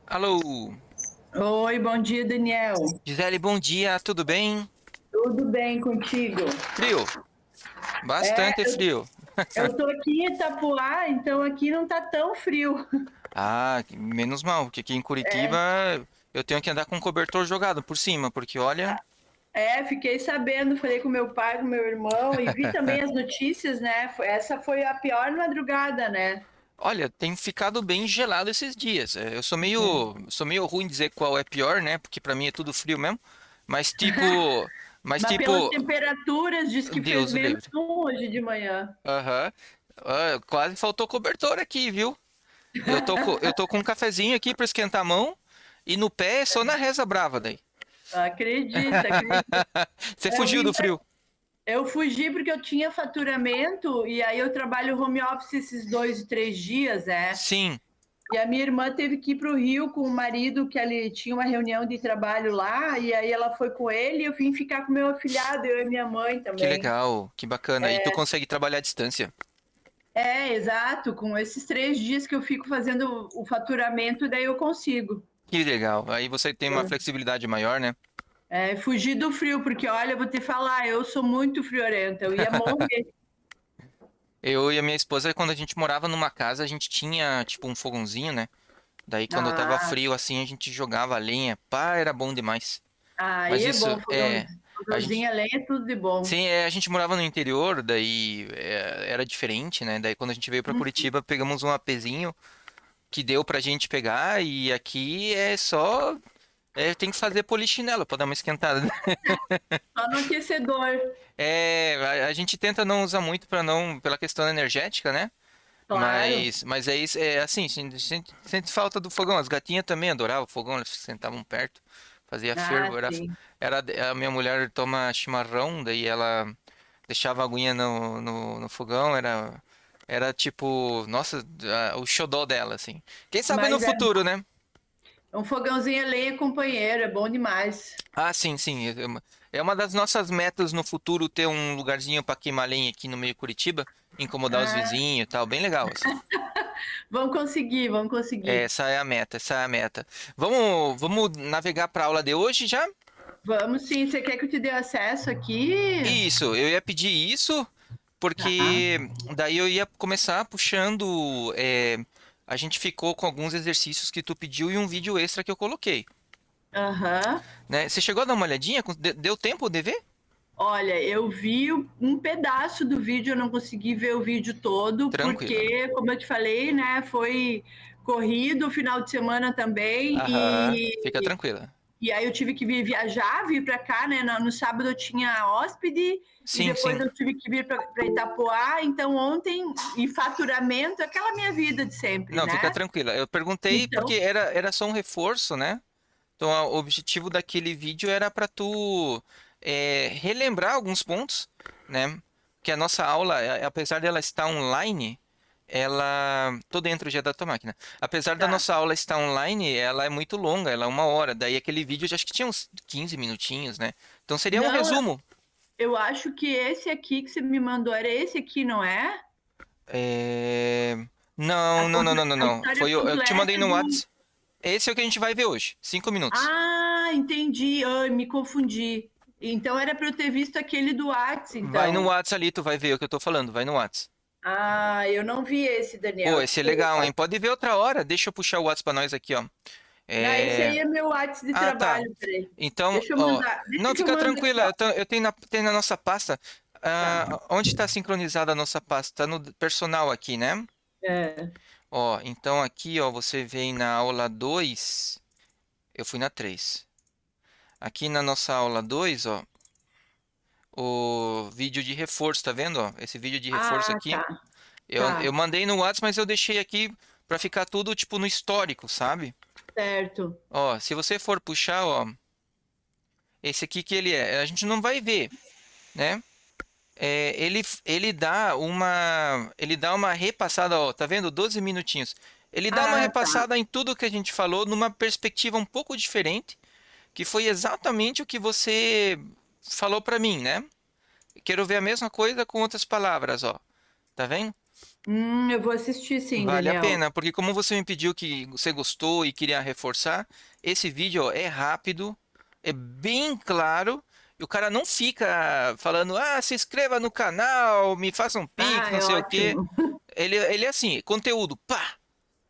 Alô, Oi, bom dia, Daniel. Gisele, bom dia, tudo bem? Tudo bem contigo? Frio, É, bastante eu, frio. eu tô aqui em Itapuá, então aqui não tá tão frio. Ah, menos mal, porque aqui em Curitiba eu tenho que andar com o cobertor jogado por cima, porque olha, Fiquei sabendo, falei com meu pai, com meu irmão e vi também as notícias, né? Essa foi a pior madrugada, né? olha, tem ficado bem gelado esses dias. Eu sou meio ruim dizer qual é pior, né? Porque pra mim é tudo frio mesmo. Mas tipo, mas Mas pelas tipo, temperaturas, diz que fez Deus o menos livre. um hoje de manhã. Aham. Ah, quase faltou cobertor aqui, viu? Eu tô com um cafezinho aqui pra esquentar a mão e no pé é só na reza brava daí. Acredita, acredita. Você Eu fugiu vim do frio? Eu fugi porque eu tinha faturamento e aí eu trabalho home office esses 2, 3 dias, né? Sim, E a minha irmã teve que ir para o Rio com o marido, que ele tinha uma reunião de trabalho lá, e aí ela foi com ele e eu vim ficar com meu afilhado, eu e minha mãe que também. legal, que bacana. E tu consegue trabalhar à distância. Exato, com esses 3 dias que eu fico fazendo o faturamento, daí eu consigo. Que legal. Aí você tem uma flexibilidade maior, né? Fugir do frio, porque olha, eu vou te falar, eu sou muito friorenta, eu ia morrer. Eu e a minha esposa, quando a gente morava numa casa, a gente tinha tipo um fogãozinho, né? Daí quando tava Ah, frio assim, a gente jogava a lenha. Pá, era bom demais. aí Mas é isso bom, a gente, fogãozinho a lenha é tudo de bom. sim, a gente morava no interior, daí era diferente, né? Daí quando a gente veio pra Curitiba, pegamos um apezinho que deu pra gente pegar e aqui é só tem que fazer polichinelo pra dar uma esquentada. Só no aquecedor, A gente tenta não usar muito para não, pela questão energética, né? claro. Mas é isso, é assim, sente falta do fogão. As gatinhas também adoravam o fogão, elas sentavam perto, fazia Ah, fervo. sim. A minha mulher toma chimarrão, daí ela deixava a aguinha no fogão, era tipo, nossa, o xodó dela, assim. Quem sabe no Mas é futuro, né? um fogãozinho a lenha companheiro, é bom demais. Ah, sim, sim. É uma das nossas metas no futuro ter um lugarzinho para queimar lenha aqui no meio de Curitiba, incomodar os Ah, vizinhos e tal, bem legal, assim. vamos conseguir, vamos conseguir. Essa é a meta, essa é a meta. Vamos navegar para a aula de hoje já? Vamos sim. Você quer que eu te dê acesso aqui? Isso, eu ia pedir isso, Tá. porque daí eu ia começar puxando. A gente ficou com alguns exercícios que tu pediu e um vídeo extra que eu coloquei, Aham. né? Você chegou a dar uma olhadinha? Deu tempo de ver? Olha, eu vi um pedaço do vídeo, eu não consegui ver o vídeo todo, Tranquila. porque, como eu te falei, né, foi corrido o final de semana também, Aham, fica tranquila. e aí eu tive que viajar, vir para cá, né? No sábado eu tinha hóspede e Sim, depois sim. eu tive que vir para Itapoá. Então ontem, e faturamento, aquela minha vida de sempre, Não, fica né? tranquila. Eu perguntei porque Então, era só um reforço, né? Então, o objetivo daquele vídeo era para tu relembrar alguns pontos, né? Que a nossa aula, apesar dela estar online, ela... Tô dentro já da tua máquina. Apesar da tá. nossa aula estar online, ela é muito longa, ela é 1 hora. Daí aquele vídeo, eu acho que tinha uns 15 minutinhos, né? Então seria um Não, resumo. eu acho que esse aqui que você me mandou era esse aqui, não é? É, A, Não, não, não, não, não, a não. história Eu te mandei completa no do. Whats. Esse é o que a gente vai ver hoje. 5 minutos. Ah, entendi. Ai, me confundi. Então era para eu ter visto aquele do Whats, Vai no então. Whats ali, tu vai ver o que eu tô falando. Vai no Whats. Ah, eu não vi esse, Pô, Daniel. esse é legal, Desculpa. hein? Pode ver outra hora. Deixa eu puxar o Whats pra nós aqui, ó. Não, esse É... aí é meu WhatsApp de Ah, tá. trabalho, peraí. Então, Deixa eu ó. mandar. Deixa Não, que eu fica mando aqui, tranquila. ó. Eu tenho na nossa pasta. Tá. Onde está sincronizada a nossa pasta? Tá no personal aqui, né? É. Ó, então aqui, ó, você vem na aula 2. Eu fui na 3. Aqui na nossa aula 2, ó, o vídeo de reforço, tá vendo, ó? Esse vídeo de reforço Ah, aqui. tá, Eu tá. mandei no Whats, mas eu deixei aqui pra ficar tudo, tipo, no histórico, sabe? Certo. Ó, se você for puxar, ó, esse aqui que ele é, a gente não vai ver, né? Ele dá uma repassada, ó, tá vendo? 12 minutinhos. Ele dá uma Ah, tá. repassada em tudo que a gente falou numa perspectiva um pouco diferente, que foi exatamente o que você falou pra mim, né? Quero ver a mesma coisa com outras palavras, ó. Tá vendo? Eu vou assistir sim, Vale a Daniel. pena, porque como você me pediu que você gostou e queria reforçar, esse vídeo ó, é rápido, é bem claro, e o cara não fica falando, ah, se inscreva no canal, me faça um pix, Ah, não é sei o quê. ótimo. Ele é assim, conteúdo, pá,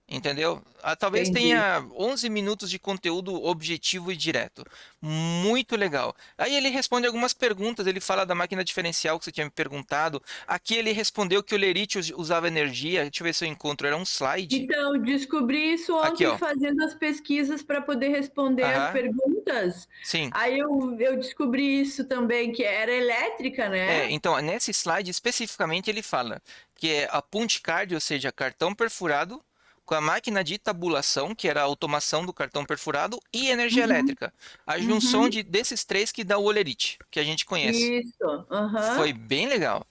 entendeu? Ah, talvez Entendi. tenha 11 minutos de conteúdo objetivo e direto. Muito legal. Aí ele responde algumas perguntas, ele fala da máquina diferencial que você tinha me perguntado. Aqui ele respondeu que o Lerite usava energia. Deixa eu ver se eu encontro. Era um slide. Então, descobri isso Aqui, ontem ó. fazendo as pesquisas para poder responder as Aham, perguntas. sim. Aí eu descobri isso também, que era elétrica, É, né? então, nesse slide especificamente ele fala que é a punch card, ou seja, cartão perfurado, com a máquina de tabulação, que era a automação do cartão perfurado, e energia Uhum, elétrica. A junção uhum. desses três que dá o Olerite, que a gente conhece. Isso, Foi aham. bem legal.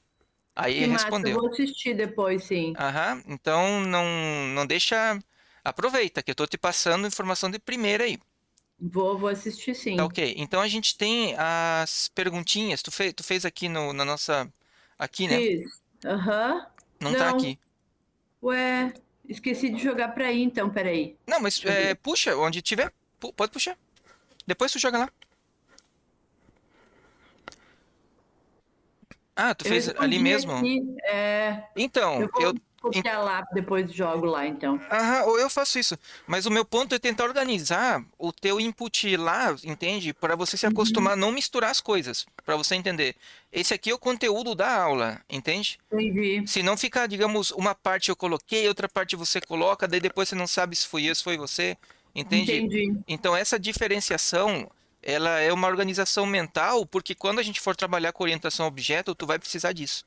Aí Que massa, eu respondeu. vou assistir depois, sim. Aham, então não deixa. Aproveita, que eu tô te passando informação de primeira aí. Vou assistir Tá sim. ok. Então a gente tem as perguntinhas. Tu fez aqui no, na nossa. Aqui, né? Fiz. Aham. Não tá Não, aqui. ué, esqueci de jogar para aí, então, peraí. Não, mas Deixa eu ver. puxa, onde tiver. Pode puxar. Depois tu joga lá. Ah, tu Eu fez ali respondi mesmo. aqui. Então, Eu vou copiar lá, depois jogo lá, então. aham, ou eu faço isso. Mas o meu ponto é tentar organizar o teu input lá, entende? Para você se acostumar Uhum, a não misturar as coisas, para você entender. Esse aqui é o conteúdo da aula, entende? entendi, Se não ficar, digamos, uma parte eu coloquei, outra parte você coloca, daí depois você não sabe se foi eu, se foi você, entende? entendi, Então essa diferenciação, ela é uma organização mental, porque quando a gente for trabalhar com orientação a objeto, tu vai precisar disso.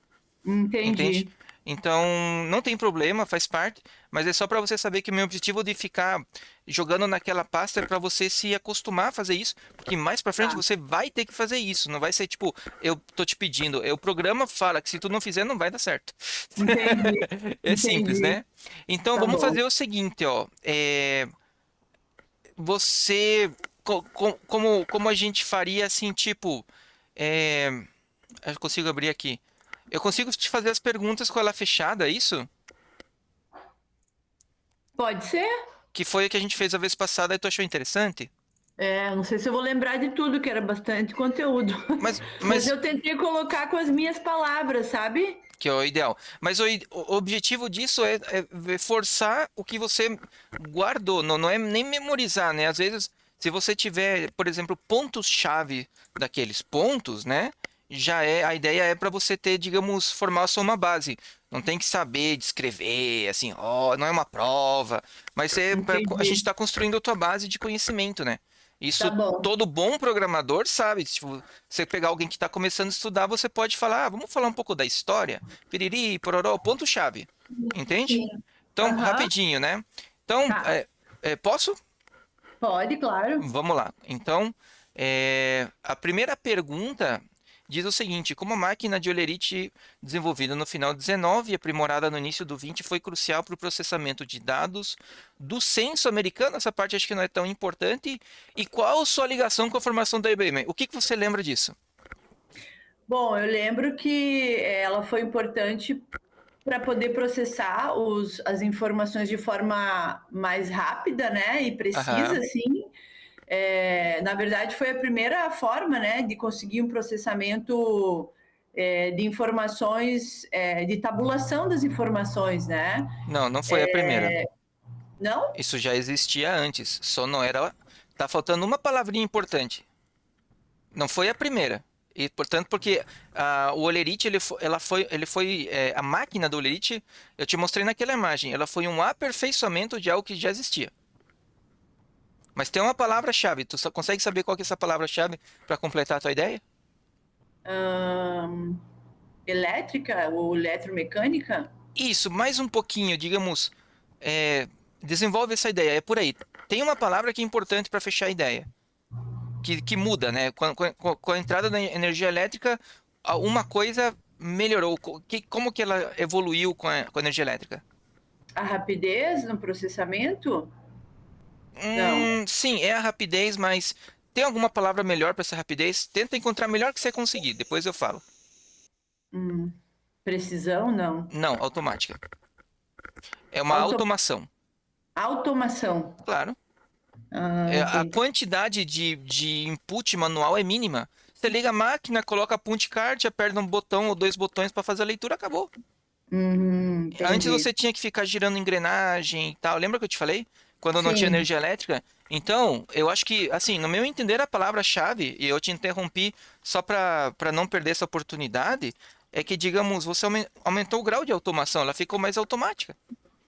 Entende? entendi. Então, não tem problema, faz parte, mas é só para você saber que o meu objetivo de ficar jogando naquela pasta é para você se acostumar a fazer isso, porque mais para frente Tá, você vai ter que fazer isso, não vai ser tipo, eu tô te pedindo, o programa fala que se tu não fizer não vai dar certo. entendi, É simples, entendi. né? Então, Tá vamos bom. fazer o seguinte, ó, você, como a gente faria assim, tipo, é, eu consigo abrir aqui. Eu consigo te fazer as perguntas com ela fechada, é isso? Pode ser? Que foi o que a gente fez a vez passada e tu achou interessante? Não sei se eu vou lembrar de tudo, que era bastante conteúdo. Mas Mas eu tentei colocar com as minhas palavras, sabe? que é o ideal. Mas o objetivo disso é forçar o que você guardou. Não é nem memorizar, né? Às vezes, se você tiver, por exemplo, pontos-chave daqueles pontos, né? Já é, a ideia é para você ter, digamos, formar só uma base. Não tem que saber descrever, assim, ó, não é uma prova, mas a gente Entendi. está construindo a tua base de conhecimento, né? Tá Isso bom. todo bom programador sabe. Tipo, você pegar alguém que está começando a estudar, você pode falar, ah, vamos falar um pouco da história, piriri, pororó, ponto-chave, entende? Sim. Então, Aham. rapidinho, né? Então, Tá. posso? Pode, claro. Vamos lá. Então, a primeira pergunta diz o seguinte: como a máquina de Olerite desenvolvida no final do 19 e aprimorada no início do 20 foi crucial para o processamento de dados do censo americano? Essa parte acho que não é tão importante. E qual sua ligação com a formação da IBM? O que que você lembra disso? Bom, eu lembro que ela foi importante para poder processar as informações de forma mais rápida, né, e precisa, Aham. assim. Na verdade, foi a primeira forma, né, de conseguir um processamento de informações, de tabulação das informações, né? Não, não foi a primeira. Não? Isso já existia antes, só não era. Tá faltando uma palavrinha importante. Não foi a primeira. E, portanto, porque o Olerite, a máquina do Olerite, eu te mostrei naquela imagem, ela foi um aperfeiçoamento de algo que já existia. Mas tem uma palavra-chave, tu só consegue saber qual que é essa palavra-chave para completar a tua ideia? Ahn, elétrica ou eletromecânica? Isso, mais um pouquinho, digamos, é, desenvolve essa ideia, é por aí. Tem uma palavra que é importante para fechar a ideia. Que muda, né? Com a entrada da energia elétrica, uma coisa melhorou. Como que ela evoluiu com a energia elétrica? A rapidez no processamento? Não. Sim, é a rapidez, mas tem alguma palavra melhor para essa rapidez? Tenta encontrar a melhor que você conseguir, depois eu falo. Hum, precisão? Não. Não, automática. É uma Auto- automação, automação. claro. Ah, A entendi. quantidade de input manual é mínima. Você liga a máquina, coloca a punch card, aperta um botão ou dois botões para fazer a leitura, acabou. Antes Entendi. você tinha que ficar girando engrenagem e tal. Lembra que eu te falei? Quando não tinha Sim. energia elétrica? Então, eu acho que, assim, no meu entender, a palavra-chave, e eu te interrompi só para não perder essa oportunidade, é que, digamos, você aumentou o grau de automação, ela ficou mais automática.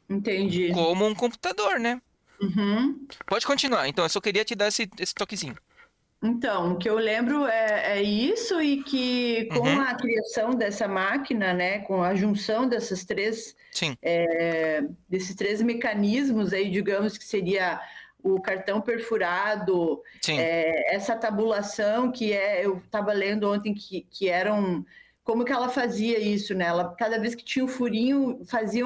Entendi. Como um computador, né? Uhum. Pode continuar. Então, eu só queria te dar esse toquezinho. Então, o que eu lembro é isso, e que com Uhum, a criação dessa máquina, né, com a junção sim, desses três mecanismos aí, digamos que seria o cartão perfurado, sim. essa tabulação eu estava lendo ontem que eram, como que ela fazia isso, né? Ela, cada vez que tinha um furinho, fazia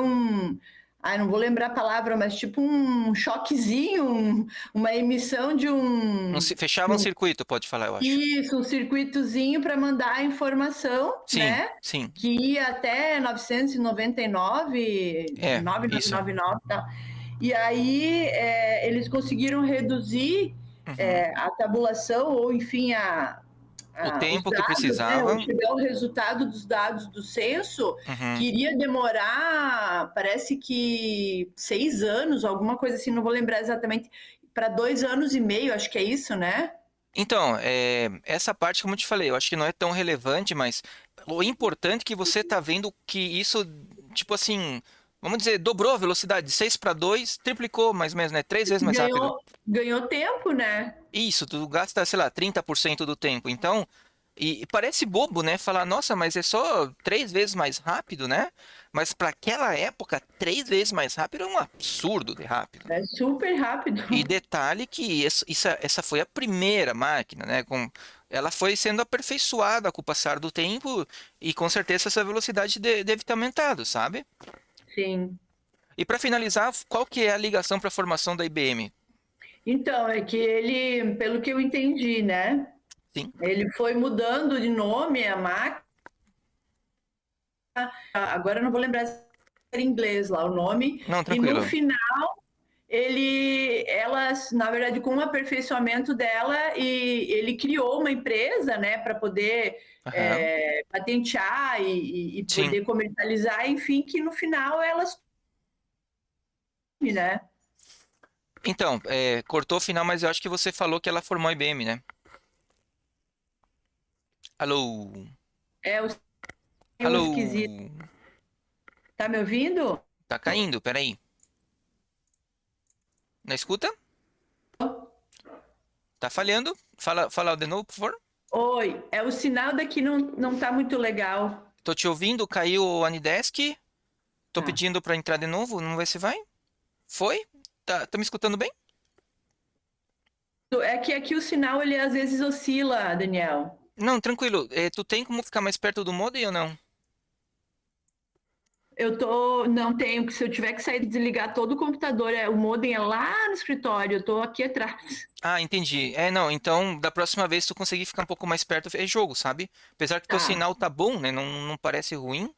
não vou lembrar a palavra, mas tipo um choquezinho, uma emissão Fechava de um um circuito, pode falar, eu acho. isso, um circuitozinho para mandar a informação, Sim, né? sim. Que ia até 999, É, isso. 9999 e tal. E aí eles conseguiram reduzir Uhum. a tabulação, ou enfim, O os tempo que dados, né? Ou precisava. chegar o resultado dos dados do censo, Uhum. que iria demorar, parece que 6 anos, alguma coisa assim, não vou lembrar exatamente, para 2 anos e meio, acho que é isso, né? Então, essa parte, como eu te falei, eu acho que não é tão relevante, mas o importante é que você tá vendo que isso, tipo assim, vamos dizer, dobrou a velocidade de 6 para 2, triplicou mais ou menos, né? 3 vezes mais rápido. Ganhou tempo, né? Isso, tu gasta, sei lá, 30% do tempo. Então, e parece bobo, né? Falar, nossa, mas é só 3 vezes mais rápido, né? Mas para aquela época, 3 vezes mais rápido é um absurdo de rápido, né? É super rápido. E detalhe que essa foi a primeira máquina, né? Ela foi sendo aperfeiçoada com o passar do tempo e com certeza essa velocidade deve ter aumentado, sabe? Sim. E para finalizar, qual que é a ligação para a formação da IBM? Então, é que ele, pelo que eu entendi, né? Sim? Ele foi mudando de nome a máquina. Agora eu não vou lembrar se era em inglês lá o nome. Não, E no tranquilo. final, ela, na verdade, com o aperfeiçoamento dela, e ele criou uma empresa, né, para poder Aham. patentear e Sim. poder comercializar, enfim, que no final elas, né? Então, cortou o final, mas eu acho que você falou que ela formou a IBM, né? Alô? É o Alô? esquisito. Tá me ouvindo? Tá caindo, peraí. Na escuta? Tá falhando? Fala de novo, por favor. Oi, o sinal daqui não tá muito legal. Tô te ouvindo, caiu o Anidesk. Tô Tá. pedindo pra entrar de novo, não vai se vai? Foi? Tá me escutando bem? É que aqui o sinal ele às vezes oscila, Daniel. Não, tranquilo. Tu tem como ficar mais perto do modem ou não? Não tenho, que se eu tiver que sair e desligar todo o computador, o modem é lá no escritório, eu tô aqui atrás. Ah, entendi. Não, então da próxima vez tu conseguir ficar um pouco mais perto, é jogo, sabe? Apesar que teu Tá. sinal tá bom, né? Não, não parece ruim,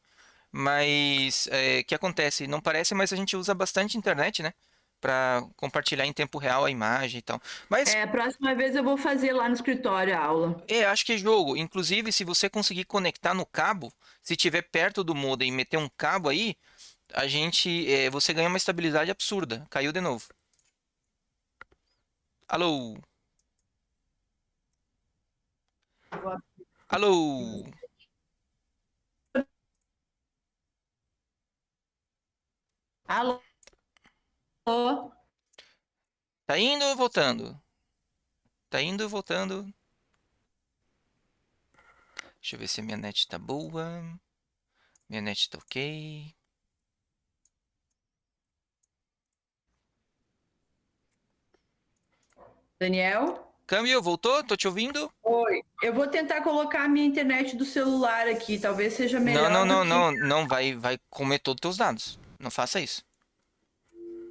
mas o que acontece? Não parece, mas a gente usa bastante internet, né? Pra compartilhar em tempo real a imagem e tal. Mas A próxima vez eu vou fazer lá no escritório a aula. acho que é jogo. Inclusive, se você conseguir conectar no cabo, se tiver perto do modem e meter um cabo aí, você ganha uma estabilidade absurda. Caiu de novo. Alô? Alô? Alô? Tá indo ou voltando? Tá indo ou voltando? Deixa eu ver se a minha net tá boa. Minha net tá ok. Daniel? Câmbio, voltou? Tô te ouvindo? Oi. Eu vou tentar colocar a minha internet do celular aqui, talvez seja Não, não, melhor do não, que. não, não vai comer todos os teus dados. Não faça isso.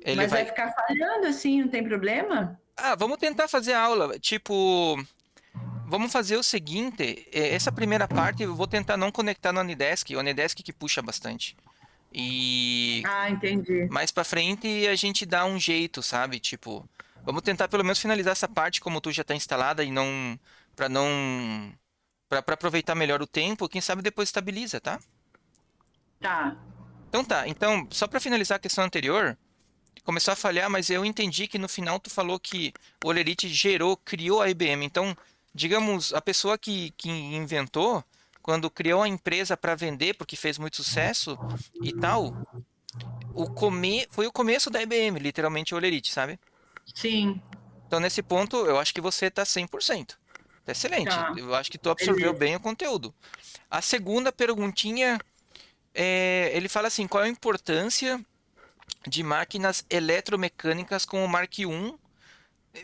Ele Mas vai vai. ficar falhando assim, não tem problema? Ah, vamos tentar fazer a aula. Tipo, vamos fazer o seguinte: essa primeira parte eu vou tentar não conectar no Anidesk, o Anidesk que puxa bastante. E Ah, entendi. mais pra frente a gente dá um jeito, sabe? Tipo, vamos tentar pelo menos finalizar essa parte como tu já tá instalada e não para aproveitar melhor o tempo, quem sabe depois estabiliza, tá? Tá. Então tá. Então, só para finalizar a questão anterior, começou a falhar, mas eu entendi que no final tu falou que o Olerite criou a IBM. Então, digamos, a pessoa que inventou, quando criou a empresa para vender, porque fez muito sucesso e tal, foi o começo da IBM, literalmente o Olerite, sabe? Sim. Então, nesse ponto, eu acho que você tá 100%. Tá excelente. Tá. Eu acho que tu absorveu Beleza. bem o conteúdo. A segunda perguntinha, ele fala assim, qual a importância de máquinas eletromecânicas como o Mark I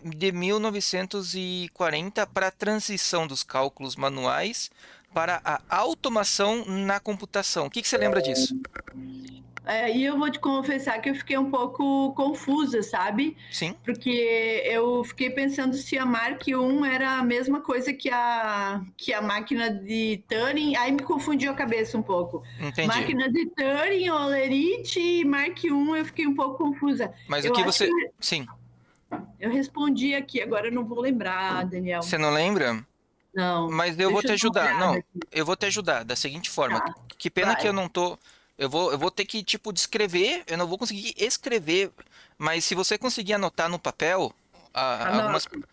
de 1940 para a transição dos cálculos manuais para a automação na computação. O que que você lembra disso? E eu vou te confessar que eu fiquei um pouco confusa, sabe? Sim, Porque eu fiquei pensando se a Mark I era a mesma coisa que a máquina de Turing, aí me confundiu a cabeça um pouco. entendi. Máquina de Turing, Olerite e Mark I, eu fiquei um pouco confusa. Mas o Eu que acho que você. Sim, eu respondi aqui, agora eu não vou lembrar, Daniel. você não lembra? Não, Mas eu vou deixa te eu dar uma ajudar. olhada Não, aqui. eu vou te ajudar da seguinte forma. Tá, Que pena que eu vai. não tô. Eu vou ter que, tipo, descrever. Eu não vou conseguir escrever. Mas se você conseguir anotar no papel, algumas. Anota.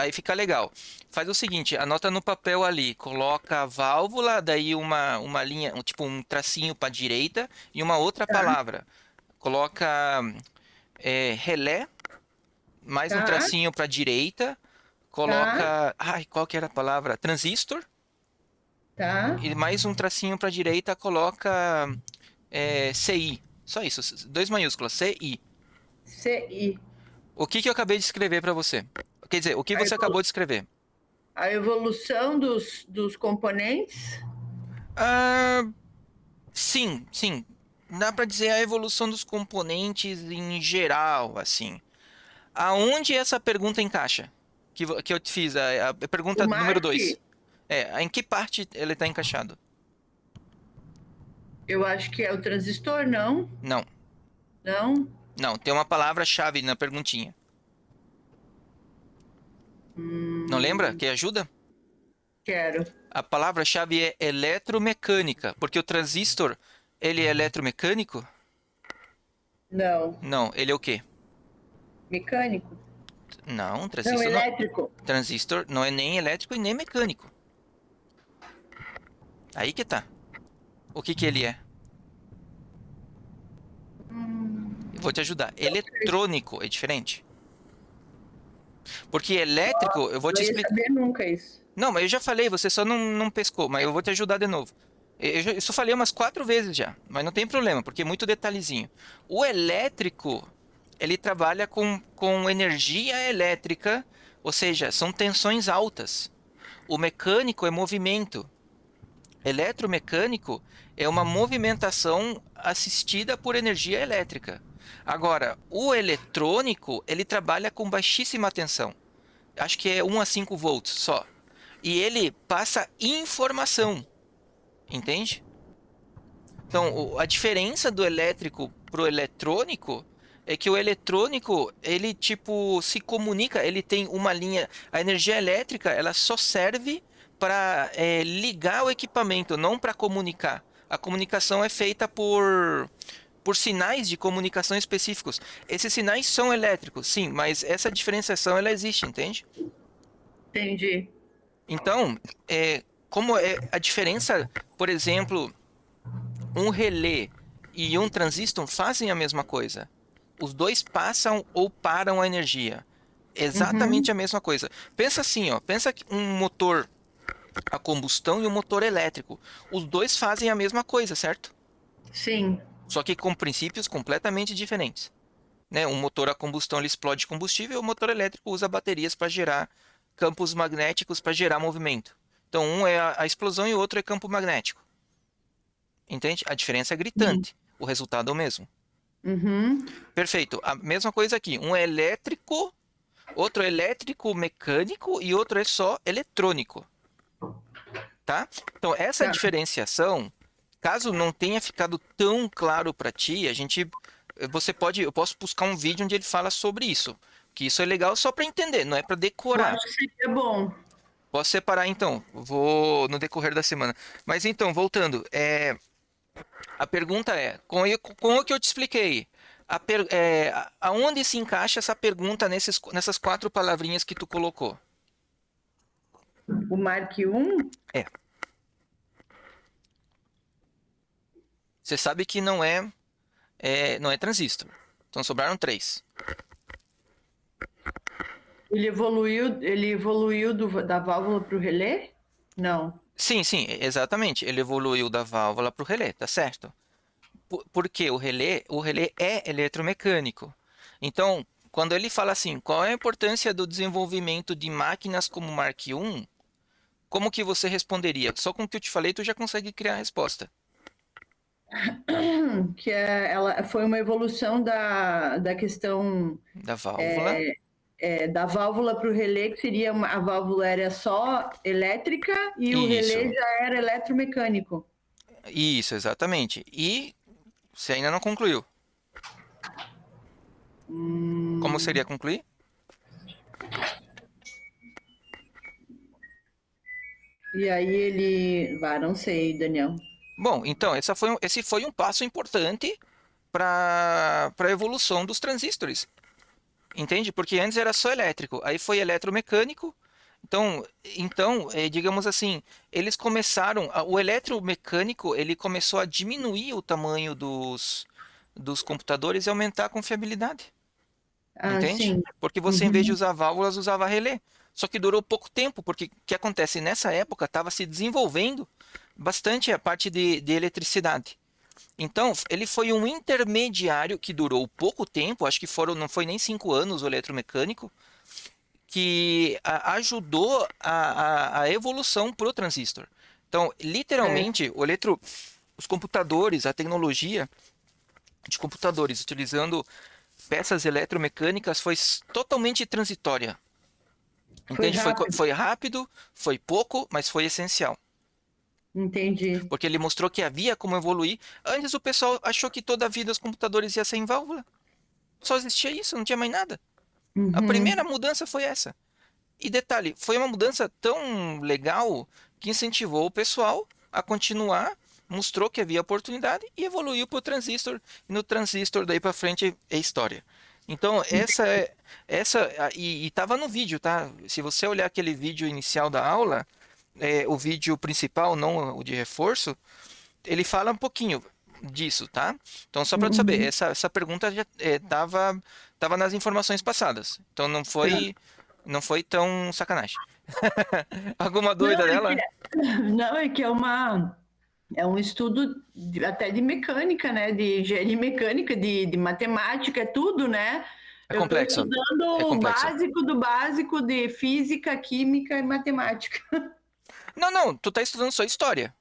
Aí fica legal. Faz o seguinte, anota no papel ali, coloca a válvula, daí uma linha, tipo um tracinho para direita e uma outra Tá, palavra. Coloca relé, mais um tá, tracinho para direita, tá, coloca, ai, qual que era a palavra? Transistor. tá. E mais um tracinho para a direita, coloca CI. Só isso, dois maiúsculas, CI. CI. O que que eu acabei de escrever para você? Quer dizer, o que A você acabou de escrever? a evolução dos componentes. Ah, sim, sim. Dá para dizer a evolução dos componentes em geral, assim. Aonde essa pergunta encaixa? Que eu te fiz, a O pergunta número Mark, 2. Em que parte ele está encaixado? eu acho que é o transistor, não? Não, Não? não. Tem uma palavra-chave na perguntinha. Não lembra? Hum, Que ajuda? quero. A palavra-chave é eletromecânica, porque o transistor, ele é eletromecânico? Não. Não, ele é o quê? Mecânico? Não, Não, elétrico. transistor não é nem elétrico e nem mecânico. Aí que tá. O que que ele é? Eu vou te ajudar. Eletrônico é diferente. Porque elétrico, eu vou te Não ia explicar. saber nunca isso. Não, mas eu já falei, você só não pescou, mas eu vou te ajudar de novo. Eu só falei umas 4 vezes já, mas não tem problema, porque é muito detalhezinho. O elétrico, ele trabalha com energia elétrica, ou seja, são tensões altas. O mecânico é movimento. Eletromecânico é uma movimentação assistida por energia elétrica. Agora, o eletrônico, ele trabalha com baixíssima tensão. Acho que é 1 a 5 volts só. E ele passa informação, entende? Então, a diferença do elétrico pro eletrônico é que o eletrônico, ele tipo se comunica, ele tem uma linha, a energia elétrica, ela só serve para ligar o equipamento, não para comunicar. A comunicação é feita por sinais de comunicação específicos. Esses sinais são elétricos, sim, mas essa diferenciação ela existe, entende? Entendi. Então, como é a diferença, por exemplo, um relé e um transistor fazem a mesma coisa. Os dois passam ou param a energia. Exatamente Uhum. a mesma coisa. Pensa assim, ó, pensa que um motor a combustão e um motor elétrico. Os dois fazem a mesma coisa, certo? Sim. Só que com princípios completamente diferentes. Né? Um motor a combustão ele explode combustível, o motor elétrico usa baterias para gerar campos magnéticos para gerar movimento. Então, um é a explosão e o outro é campo magnético. Entende? A diferença é Sim. gritante. O resultado é o mesmo. Uhum. Perfeito. A mesma coisa aqui. Um é elétrico, outro é elétrico mecânico e outro é só eletrônico. Tá? Então, essa Tá. diferenciação caso não tenha ficado tão claro para ti, eu posso buscar um vídeo onde ele fala sobre isso. Que isso é legal só para entender, não é para Eu decorar. acho que seria bom. Posso separar então, vou no decorrer da semana. Mas então, voltando, a pergunta é, com o que eu te expliquei, aonde se encaixa essa pergunta nessas quatro palavrinhas que tu colocou? O Mark 1, É, você sabe que não é transistor. Então sobraram três. ele evoluiu da válvula para o relé? Não. Sim, sim, exatamente. Ele evoluiu da válvula para o relé, tá certo? Porque o relé é eletromecânico. Então, quando ele fala assim, qual é a importância do desenvolvimento de máquinas como Mark I, como que você responderia? Só com o que eu te falei, tu já consegue criar a resposta. Ela foi uma evolução da questão Da válvula. da válvula para o relé, que seria a válvula era só elétrica e o relé Isso, já era eletromecânico. isso, exatamente. E você ainda não concluiu. Como seria concluir? E aí não sei, Daniel. Bom, então, esse foi um passo importante para a evolução dos transistores. Entende? Porque antes era só elétrico, aí foi eletromecânico. Então, digamos assim, eles começaram, o eletromecânico, ele começou a diminuir o tamanho dos computadores e aumentar a confiabilidade. Ah, Entende? sim. Porque você, em vez de Uhum. usar válvulas, usava relé. Só que durou pouco tempo, porque o que acontece? Nessa época estava se desenvolvendo bastante a parte de eletricidade. Então, ele foi um intermediário que durou pouco tempo, acho que não foi nem 5 anos o eletromecânico, que ajudou a evolução para o transistor. Então, Certo. literalmente, os computadores, a tecnologia de computadores utilizando peças eletromecânicas foi totalmente transitória. Foi Entende? rápido. Foi rápido, foi pouco, mas foi essencial. Entendi. Porque ele mostrou que havia como evoluir. Antes o pessoal achou que toda a vida os computadores ia ser em válvula. Só existia isso, não tinha mais nada. A Uhum. primeira mudança foi essa. E detalhe, foi uma mudança tão legal que incentivou o pessoal a continuar, mostrou que havia oportunidade e evoluiu para o transistor. E no transistor daí para frente é história. Então, e estava no vídeo, tá? Se você olhar aquele vídeo inicial da aula, o vídeo principal, não o de reforço, ele fala um pouquinho disso, tá? Então, só para tu saber, Uhum. essa pergunta já tava nas informações passadas. Então, Tá. não foi tão sacanagem. Alguma Não, dúvida dela? não, é que é um estudo até de mecânica, né? De engenharia mecânica, de matemática, é tudo, né? É Eu estou complexo. estudando É o complexo. básico do básico de física, química e matemática. Não, não, tu tá estudando só história.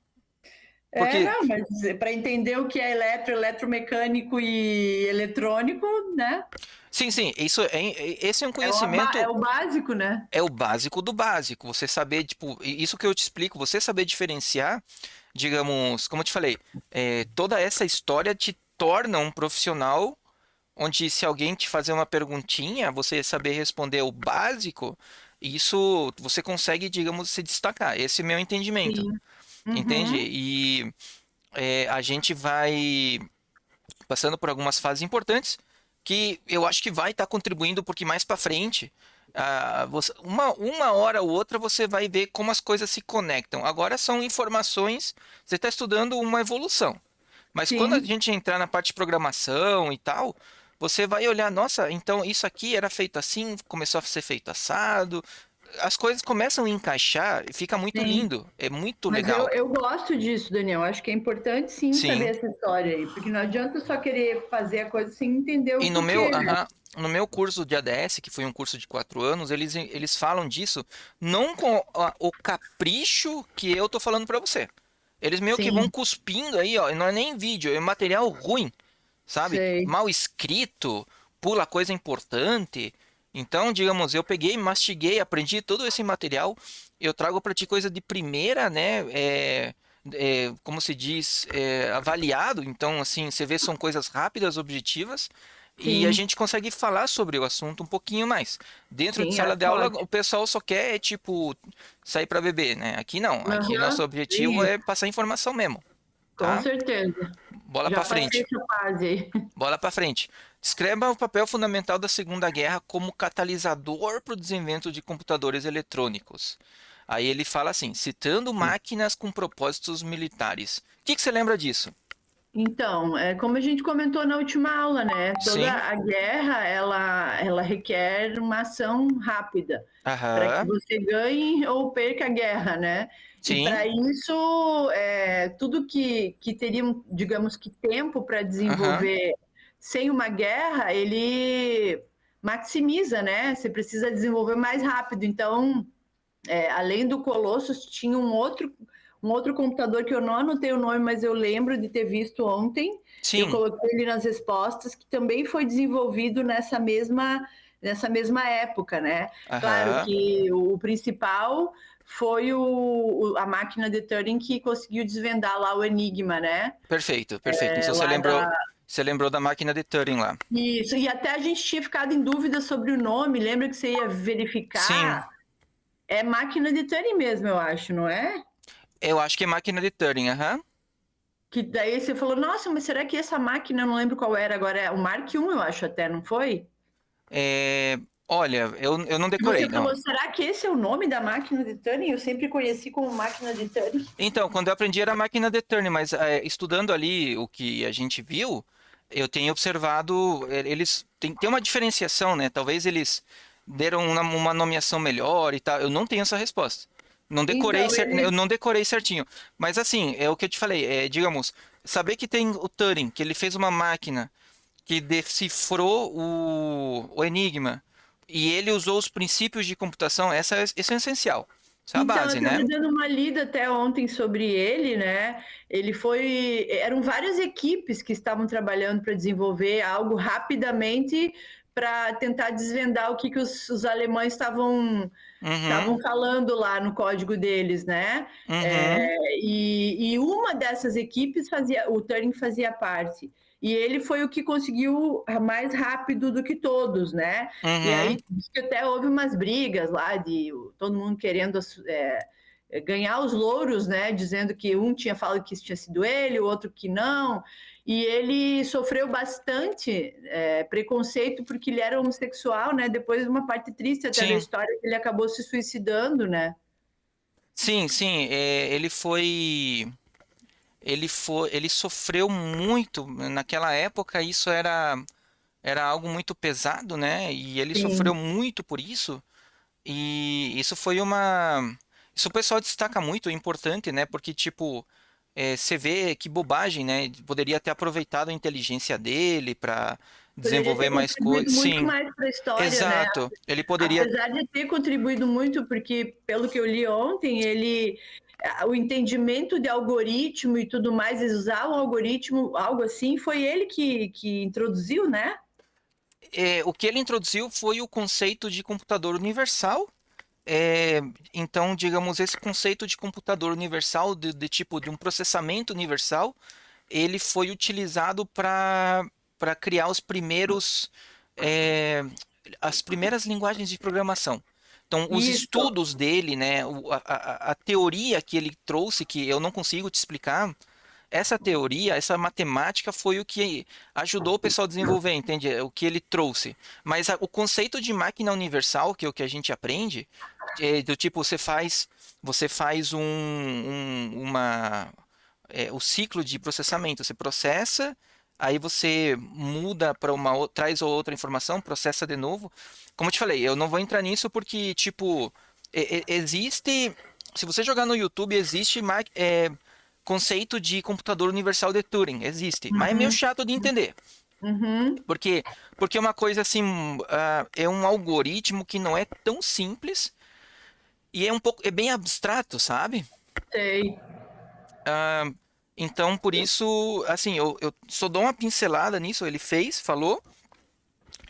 É, Porque, não, mas para entender o que é eletromecânico e eletrônico, né? sim, sim, esse é um É conhecimento, o básico, né? é o básico do básico. Você saber, tipo, isso que eu te explico, você saber diferenciar, digamos, como eu te falei, toda essa história te torna um profissional onde se alguém te fazer uma perguntinha, você saber responder o básico, isso você consegue, digamos, se destacar. Esse é o meu entendimento, Sim. entende? Uhum. E a gente vai passando por algumas fases importantes que eu acho que vai estar contribuindo porque mais para frente, uma hora ou outra você vai ver como as coisas se conectam. Agora são informações, você está estudando uma evolução. Mas quando a Sim. gente entrar na parte de programação e tal, você vai olhar, nossa, então isso aqui era feito assim, começou a ser feito assado. As coisas começam a encaixar e fica muito Sim. lindo, é muito Mas eu, legal. eu gosto disso, Daniel. Acho que é importante sim saber Sim. essa história aí, porque não adianta só querer fazer a coisa sem entender o E no meu, porquê, né? aham, no meu curso de ADS, que foi um curso de 4 anos, eles falam disso não com o capricho que eu tô falando para você. Eles meio que vão Sim, cuspindo aí, ó, e não é nem vídeo, é material ruim, sabe? sei. Mal escrito, pula coisa importante. Então, digamos, eu peguei, mastiguei, aprendi todo esse material, eu trago para ti coisa de primeira, né? como se diz, avaliado. Então, assim, você vê são coisas rápidas, objetivas, e a Sim, gente consegue falar sobre o assunto um pouquinho mais. Dentro de sim, sala de acho aula, o ótimo. pessoal só quer, tipo, sair para beber, né? Aqui não. Aqui nosso Aham, objetivo é isso, passar informação mesmo, com tá? certeza. Bola Já para passei frente. essa fase aí. Bola para frente. Descreva o papel fundamental da Segunda Guerra como catalisador para o desenvolvimento de computadores eletrônicos. Aí ele fala assim, citando máquinas com propósitos militares. O que que você lembra disso? Então, como a gente comentou na última aula, né? Toda Sim, a guerra, ela requer uma ação rápida para que aham, você ganhe ou perca a guerra, né? E sim, para isso, tudo que teria, digamos que tempo para aham, desenvolver sem uma guerra, ele maximiza, né? Você precisa desenvolver mais rápido. Então, além do Colossus, tinha um outro computador que eu não anotei o nome, mas eu lembro de ter visto ontem. Eu sim, coloquei ele nas respostas, que também foi desenvolvido nessa mesma época, né? Claro aham. que o principal foi a máquina de Turing que conseguiu desvendar lá o enigma, né? Perfeito, perfeito. Então Lá da, você lembrou da máquina de Turing lá. isso, e até a gente tinha ficado em dúvida sobre o nome. Lembra que você ia Sim, verificar? É máquina de Turing mesmo, eu acho, não é? eu acho que é máquina de Turing, aham. Que daí você falou, nossa, mas será que essa máquina, eu não lembro qual era agora, é o Mark I, eu acho até, não foi? Olha, eu não E você decorei, não. falou, será que esse é o nome da máquina de Turing? Eu sempre conheci como máquina de Turing. Então, quando eu aprendi era máquina de Turing, mas estudando ali o que a gente viu, eu tenho observado, eles tem uma diferenciação, né? Talvez eles deram uma nomeação melhor e tal. Eu não tenho essa resposta. Não decorei, Então, eu ele. não decorei certinho. Mas assim, é o que eu te falei, digamos, saber que tem o Turing, que ele fez uma máquina que decifrou o enigma e ele usou os princípios de computação, esse é o essencial. Essa é a Então, eu base, estava né? dando uma lida até ontem sobre ele, né? Ele foi. Eram várias equipes que estavam trabalhando para desenvolver algo rapidamente para tentar desvendar o que os alemães Uhum, estavam falando lá no código deles, né? uhum. E uma dessas equipes fazia, o Turing fazia parte. E ele foi o que conseguiu mais rápido do que todos, né? E Uhum, aí diz que até houve umas brigas lá de todo mundo querendo ganhar os louros, né? Dizendo que um tinha falado que isso tinha sido ele, o outro que não. E ele sofreu bastante preconceito porque ele era homossexual, né? Depois uma parte triste até da sim, história que ele acabou se suicidando, né? sim, sim. Ele sofreu muito naquela época. Isso era algo muito pesado, né? E ele sofreu Sim. muito por isso. E isso foi uma, isso o pessoal destaca muito, é importante, né? Porque tipo, você vê que bobagem, né? Poderia ter aproveitado a inteligência dele para Poderia ter desenvolver mais coisas. contribuído muito Sim, mais para a história, né? exato. Ele poderia. Apesar de ter contribuído muito, porque pelo que eu li ontem, o entendimento de algoritmo e tudo mais, usar o algoritmo, algo assim, foi ele que introduziu, né? O que ele introduziu foi o conceito de computador universal. É, então, digamos, esse conceito de computador universal, de tipo de um processamento universal, ele foi utilizado para criar é, as primeiras linguagens de programação. Então, os Isso. estudos dele, né, a teoria que ele trouxe, que eu não consigo te explicar, essa teoria, essa matemática foi o que ajudou o pessoal a desenvolver, entende? O que ele trouxe. Mas o conceito de máquina universal, que é o que a gente aprende, do tipo, você faz o ciclo de processamento. Você processa, aí você muda para traz outra informação, processa de novo. Como eu te falei, eu não vou entrar nisso porque, tipo, existe. Se você jogar no YouTube, existe conceito de computador universal de Turing. Existe, mas é meio Uhum, chato de entender. uhum. Porque, porque é uma coisa assim, é um algoritmo que não é tão simples e é bem abstrato, sabe? Sei. Então, por isso, assim, eu só dou uma pincelada nisso. Ele fez, falou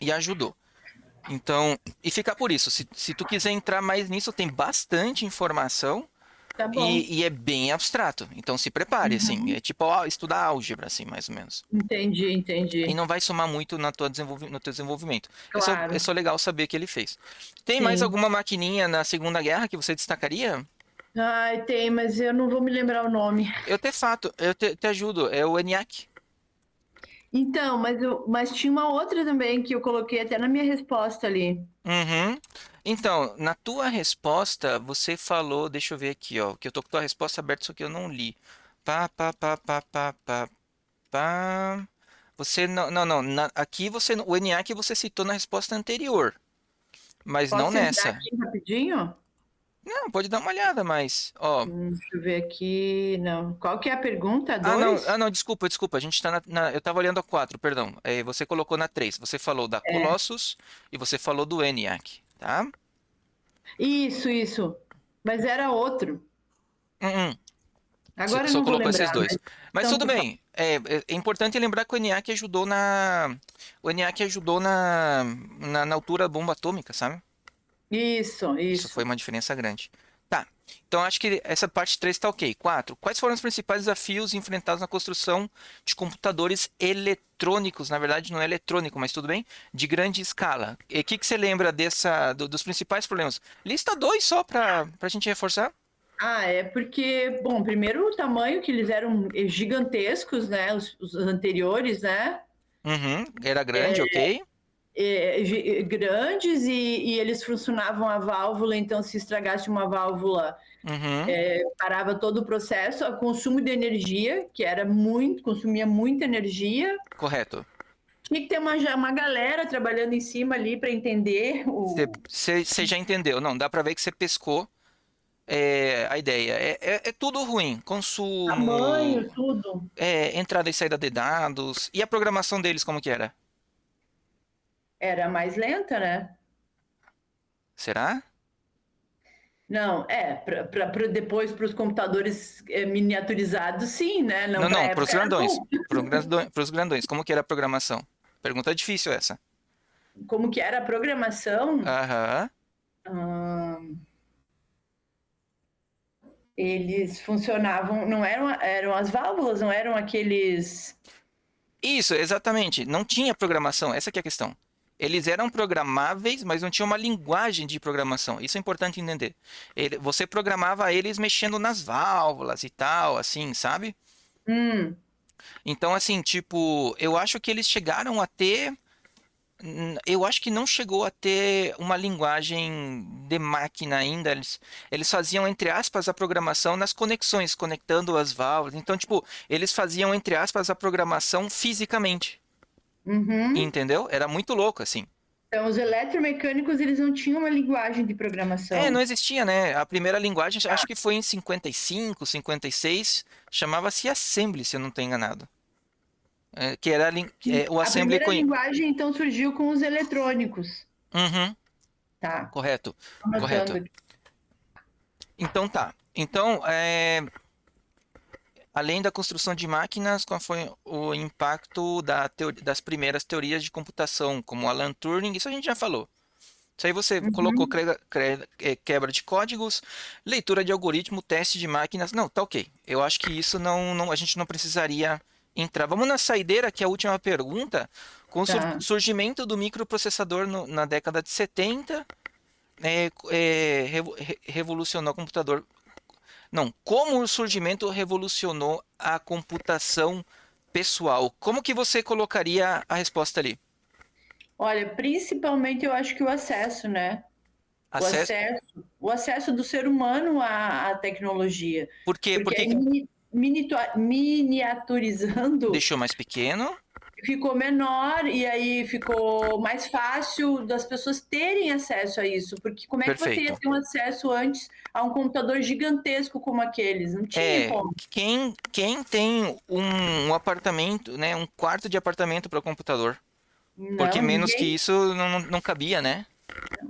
e ajudou. Então, e fica por isso. Se tu quiser entrar mais nisso, tem bastante informação. Tá bom. E é bem abstrato. Então se prepare, assim. É tipo estudar álgebra, assim, mais ou menos. Entendi, E entendi. não vai somar muito no teu desenvolvimento. É Claro, só legal saber que ele fez. Tem mais sim. alguma maquininha na Segunda Guerra que você destacaria? Ai, tem, mas eu não vou me lembrar o nome. Eu te ajudo. É o ENIAC. Então, mas tinha uma outra também que eu coloquei até na minha resposta ali. Uhum. Então, na tua resposta, você falou, deixa eu ver aqui, ó, que eu tô com tua resposta aberta, só que eu não li. Pá. Você não, aqui o ENIAC você citou na resposta anterior, mas não Posso entrar nessa. aqui rapidinho? Não, pode dar uma olhada, mas, ó. Deixa eu ver aqui. Não. Qual que é a pergunta? Dois? Não, desculpa, a gente tá eu tava olhando a 4, perdão. Você colocou na 3. Você falou da É. Colossus e você falou do ENIAC, tá? Isso. Mas era outro. Hum. Você Agora eu só não vou colocou esses lembrar, mas dois. Mas então tudo tu fala. bem. É importante lembrar que o ENIAC ajudou na altura da bomba atômica, sabe? Isso, Isso foi isso. uma diferença grande. Tá. Então acho que essa parte 3 está ok. 4. Quais foram os principais desafios enfrentados na construção de computadores eletrônicos? Na verdade, não é eletrônico, mas tudo bem? De grande escala. E o que você lembra dos principais problemas? Lista dois só para a gente reforçar. Ah, é porque, bom, primeiro o tamanho que eles eram gigantescos, né? Os anteriores, né? Uhum, era grande, ok. Grandes e eles funcionavam a válvula, então se estragasse uma válvula, Uhum, parava todo o processo, o consumo de energia, que era muito, consumia muita energia. correto. Tinha que ter uma galera trabalhando em cima ali para entender o Você já entendeu? Não, dá para ver que você pescou a ideia. É tudo ruim. Consumo, tamanho, tudo. entrada e saída de dados. E a programação deles, como que era? Era mais lenta, né? Será? Não, depois para os computadores miniaturizados, sim, né? Não, para a Não, época era bom. Para os grandões, como que era a programação? Pergunta difícil essa. Como que era a programação? Aham. Hum, eles funcionavam, não eram as válvulas, não eram aqueles. Isso, exatamente. Não tinha programação, essa que é a questão. Eles eram programáveis, mas não tinha uma linguagem de programação. Isso é importante entender. Você programava eles mexendo nas válvulas e tal, assim, sabe? Hum, Então, assim, tipo, eu acho que eles chegaram a ter. Eu acho que não chegou a ter uma linguagem de máquina ainda. Eles faziam, entre aspas, a programação nas conexões, conectando as válvulas. Então, tipo, eles faziam, entre aspas, a programação fisicamente. uhum. Entendeu? Era muito louco, assim. Então, os eletromecânicos, eles não tinham uma linguagem de Não programação. existia, né? A primeira linguagem, acho que foi em 55, 56, chamava-se Assembly, se eu não estou enganado. Que era o A Assembly. primeira linguagem, então, surgiu com os eletrônicos. Uhum, Tá, correto, anotando correto. aqui. Então tá. Então, além da construção de máquinas, qual foi o impacto das primeiras teorias de computação, como Alan Turing? Isso a gente já falou. Isso aí você colocou Uhum. quebra de códigos, leitura de algoritmo, teste de máquinas. Não, tá ok. Eu acho que isso a gente não precisaria entrar. Vamos na saideira, que é a última pergunta. Com o Tá. surgimento do microprocessador na década de 70, revolucionou o computador. Não, como o surgimento revolucionou a computação pessoal? Como que você colocaria a resposta ali? Olha, principalmente eu acho que o acesso, né? Acesso? O acesso do ser humano à tecnologia. Por quê? Porque Porque aí miniaturizando deixou mais pequeno? ficou menor e aí ficou mais fácil das pessoas terem acesso a isso. Porque como é que você ia Perfeito. ter um acesso antes a um computador gigantesco como aqueles? Não tinha como. Quem tem um apartamento, né, um quarto de apartamento para o computador? Porque Não, menos que ninguém. isso não cabia, né?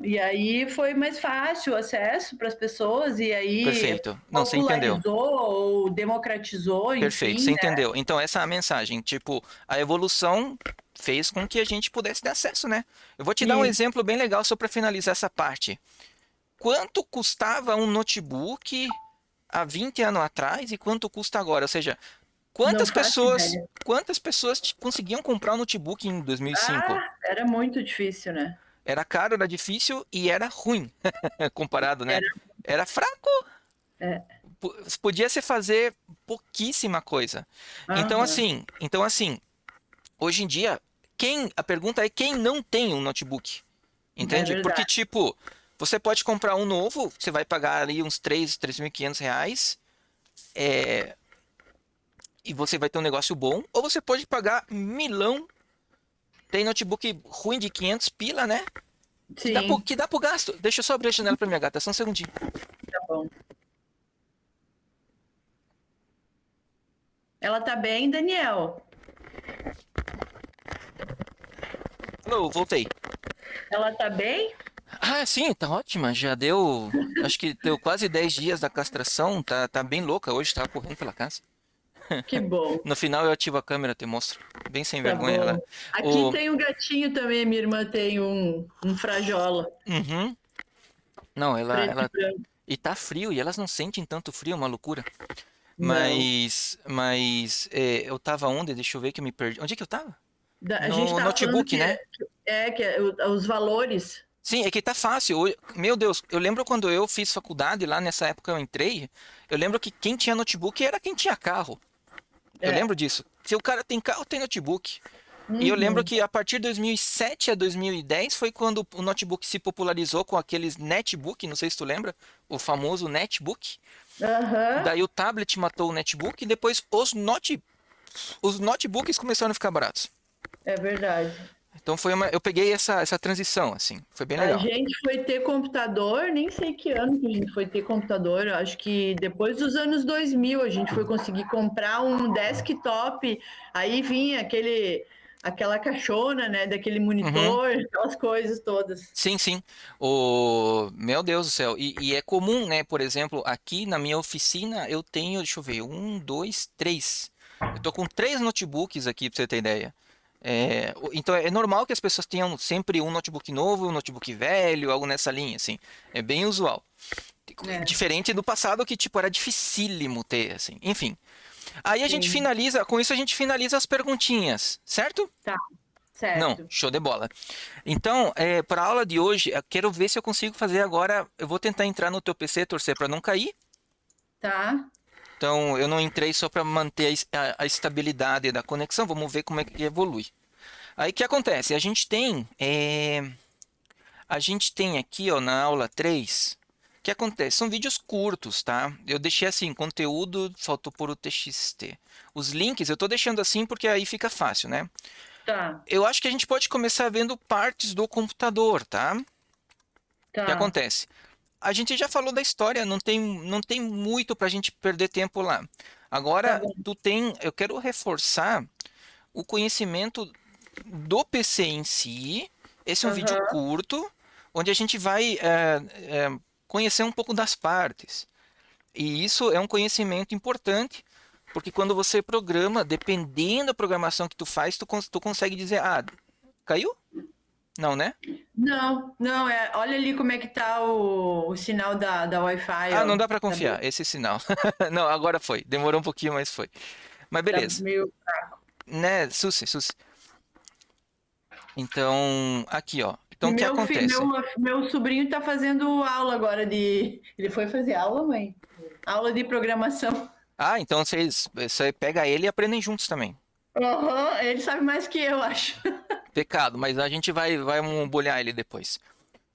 E aí foi mais fácil o acesso para as pessoas, e aí Perfeito. Não, você entendeu. popularizou ou democratizou, Perfeito, enfim, você né? entendeu. Então, essa é a mensagem. Tipo, a evolução fez com que a gente pudesse ter acesso, né? Eu vou te dar um Isso. exemplo bem legal só para finalizar essa parte. Quanto custava um notebook há 20 anos atrás e quanto custa agora? Ou seja, Não quantas faço pessoas, ideia. quantas pessoas conseguiam comprar um notebook em 2005? Ah, era muito difícil, né? Era caro, era difícil e era ruim, comparado, né? Era, Era fraco, é, podia se fazer pouquíssima coisa. aham, Então assim, hoje em dia, a pergunta é quem não tem um notebook, é entende? Porque verdade. tipo, você pode comprar um novo, você vai pagar ali uns 3.500 reais, e você vai ter um negócio bom, ou você pode pagar milão, tem notebook ruim de 500 pila, né? Sim, Que dá pro gasto. Deixa eu só abrir a janela pra minha gata, só um segundinho. tá bom. Ela tá bem, Daniel? Alô, voltei. Ela tá bem? Ah, sim, tá ótima. Já deu. Acho que deu quase 10 dias da castração. Tá bem louca hoje, tava correndo pela casa. Que bom, No final eu ativo a câmera, te mostro. Bem sem tá vergonha ela. bom. Aqui O... tem um gatinho também, minha irmã tem um frajola, Uhum. Não, preto e ela. branco. E tá frio, e elas não sentem tanto frio, é uma loucura. Não. Eu tava onde? Deixa eu ver que eu me perdi. Onde é que eu tava? A gente No tava falando notebook, né? os valores. Sim, é que tá fácil. Meu Deus, eu lembro quando eu fiz faculdade, lá nessa época eu entrei, eu lembro que quem tinha notebook era quem tinha carro. Eu lembro É. disso. Se o cara tem carro, tem notebook. E eu lembro Uhum. que a partir de 2007 a 2010 foi quando o notebook se popularizou com aqueles netbook, não sei se tu lembra, o famoso netbook. Aham, Daí o tablet matou o netbook e depois os notebooks começaram a ficar baratos. é verdade. Então eu peguei essa transição, assim, foi bem A legal. gente foi ter computador, nem sei que ano que a gente foi ter computador, acho que depois dos anos 2000 a gente foi conseguir comprar um desktop, aí vinha aquela caixona, né, daquele Uhum. monitor, aquelas coisas todas. Sim, sim. Meu Deus do céu. E é comum, né? Por exemplo, aqui na minha oficina eu tenho, deixa eu ver, um, dois, três. Eu tô com três notebooks aqui, pra você ter ideia. Então é normal que as pessoas tenham sempre um notebook novo, um notebook velho, algo nessa linha, assim. É bem usual. É, Diferente do passado que, tipo, era dificílimo ter, assim. Enfim. Aí a gente sim, finaliza, com isso a gente finaliza as perguntinhas, certo? tá, Não, certo, show de bola. Então, para a aula de hoje, eu quero ver se eu consigo fazer agora. Eu vou tentar entrar no teu PC, torcer para não cair. tá, Então, eu não entrei só para manter a estabilidade da conexão. Vamos ver como é que evolui. Aí, o que acontece? A gente tem aqui, ó, na aula 3. O que acontece? São vídeos curtos, tá? Eu deixei assim, conteúdo, faltou por o TXT. Os links eu estou deixando assim porque aí fica fácil, né? tá, Eu acho que a gente pode começar vendo partes do computador, tá? O que tá, acontece? A gente já falou da história, não tem muito para a gente perder tempo lá. tá Agora, bom. eu quero reforçar o conhecimento do PC em si. Esse é um vídeo Aham. curto, onde a gente vai conhecer um pouco das partes. E isso é um conhecimento importante, porque quando você programa, dependendo da programação que tu faz, tu consegue dizer, ah, caiu? Não, né? Não, não, olha ali como é que tá o sinal da Wi-Fi, Ah, não ó. dá para confiar, esse sinal. Não, agora foi. Demorou um pouquinho, mas foi. Mas Tá beleza. meio. Né, Susi. Então, aqui, ó. Então, E o que acontece? meu sobrinho tá fazendo aula agora de. Ele foi fazer aula, mãe? Aula de programação. Ah, então você pega ele e aprendem juntos também. Aham, ele sabe mais que eu, acho. Pecado, mas a gente vai bolhar ele depois.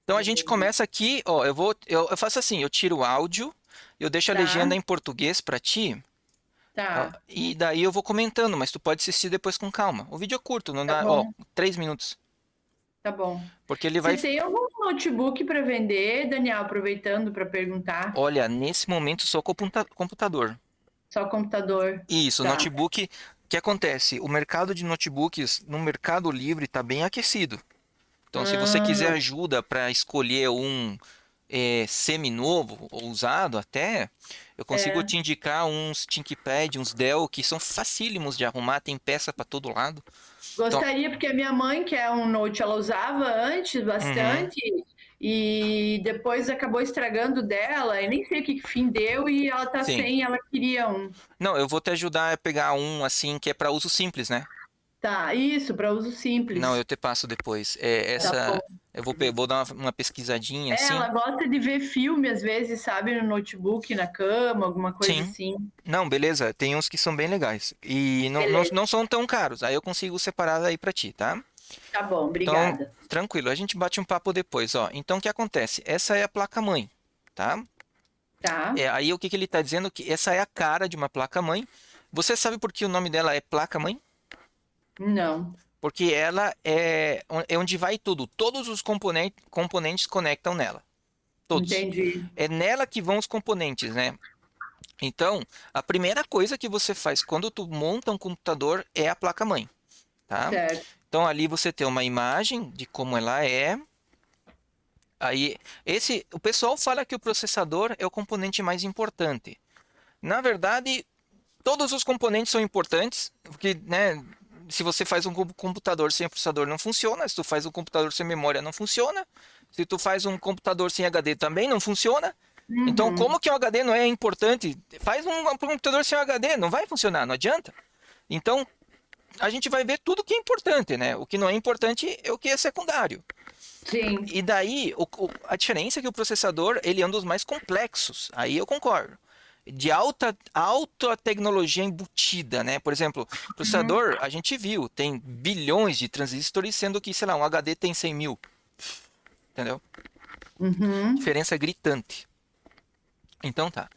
Então a gente Beleza. começa aqui, ó. Eu faço assim, eu tiro o áudio, eu deixo a Tá, legenda em português para ti, ó, tá, e daí eu vou comentando, mas tu pode assistir depois com calma. O vídeo é curto, não tá dá, ó, bom, 3 minutos, tá bom. porque ele Você vai. tem algum notebook para vender, Daniel? Aproveitando para perguntar. Olha, nesse momento só computador. Só computador. Isso, Tá. notebook. O que acontece? O mercado de notebooks no Mercado Livre está bem aquecido. Então, se você quiser Ah, ajuda para escolher um semi-novo ou usado até, eu consigo é. te indicar uns ThinkPad, uns Dell, que são facílimos de arrumar, tem peça para todo lado. Então, Gostaria, porque a minha mãe, que é um Note, ela usava antes uhum, bastante, e depois acabou estragando dela, e nem sei o que fim deu, e ela tá Sim. sem, ela queria um. Não, eu vou te ajudar a pegar um assim que é para uso simples, né? Tá, isso, para uso Não, simples. eu te passo depois. É, Tá bom. essa eu vou dar uma pesquisadinha Ela assim. gosta de ver filme, às vezes, sabe, no notebook, na cama, alguma coisa Sim. assim. Não, beleza. Tem uns que são bem legais e Beleza, não são tão caros. Aí eu consigo separar aí para ti, tá? tá bom, Então, obrigada. tranquilo. A gente bate um papo depois, ó. Então, o que acontece? Essa é a placa-mãe, tá? Tá? Aí o que que ele está dizendo? Que essa é a cara de uma placa-mãe. Você sabe por que o nome dela é placa-mãe? Não, Porque ela é onde vai tudo. Todos os componentes conectam nela. Todos. entendi. É nela que vão os componentes, né? Então, a primeira coisa que você faz quando tu monta um computador é a placa-mãe, tá? Certo. Então, ali você tem uma imagem de como ela é. Aí, o pessoal fala que o processador é o componente mais importante. Na verdade, todos os componentes são importantes, porque, né, se você faz um computador sem processador não funciona, se tu faz um computador sem memória não funciona, se tu faz um computador sem HD também não funciona. Então, Uhum. como que o HD não é importante? Faz um computador sem HD, não vai funcionar, não adianta. Então, a gente vai ver tudo que é importante, né? O que não é importante é o que é secundário. Sim, E daí, a diferença é que o processador, ele é um dos mais complexos. Aí eu concordo. De alta tecnologia embutida, né? Por exemplo, uhum. processador, a gente viu, tem bilhões de transistores, sendo que, sei lá, um HD tem 100 mil, entendeu? Uhum. Diferença gritante. Então tá.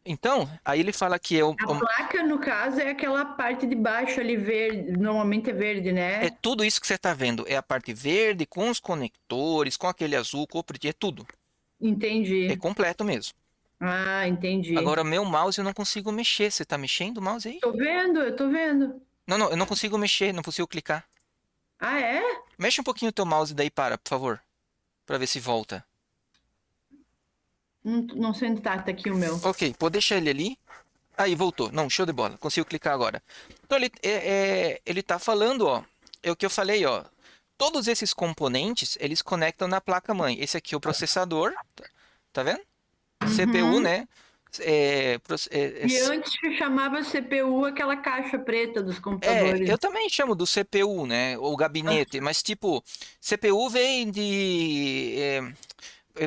Então, aí ele fala que A placa, no caso, é aquela parte de baixo ali verde, normalmente é verde, é né? tudo isso que você está vendo. É a parte verde, com os conectores, com aquele azul, com o preto, é tudo. É Entendi. completo mesmo. Ah, entendi. Agora, meu mouse eu não consigo mexer. Você tá mexendo o mouse aí? Tô vendo, eu tô vendo. Não, não, eu não consigo mexer, não consigo clicar. Ah, é? Mexe um pouquinho o teu mouse daí, por favor, para ver se volta. Não sei onde tá, tá aqui o meu. Ok, pode deixar ele ali. Aí, voltou. Não, show de bola. Consigo clicar agora. Então, ele tá falando, ó, é o que eu falei, ó. Todos esses componentes, eles conectam na placa-mãe. Esse aqui é o processador, tá vendo? CPU, Uhum. né? E antes se chamava CPU aquela caixa preta dos Eu computadores. também chamo do CPU, né? Ou Ah, gabinete, mas tipo, CPU vem de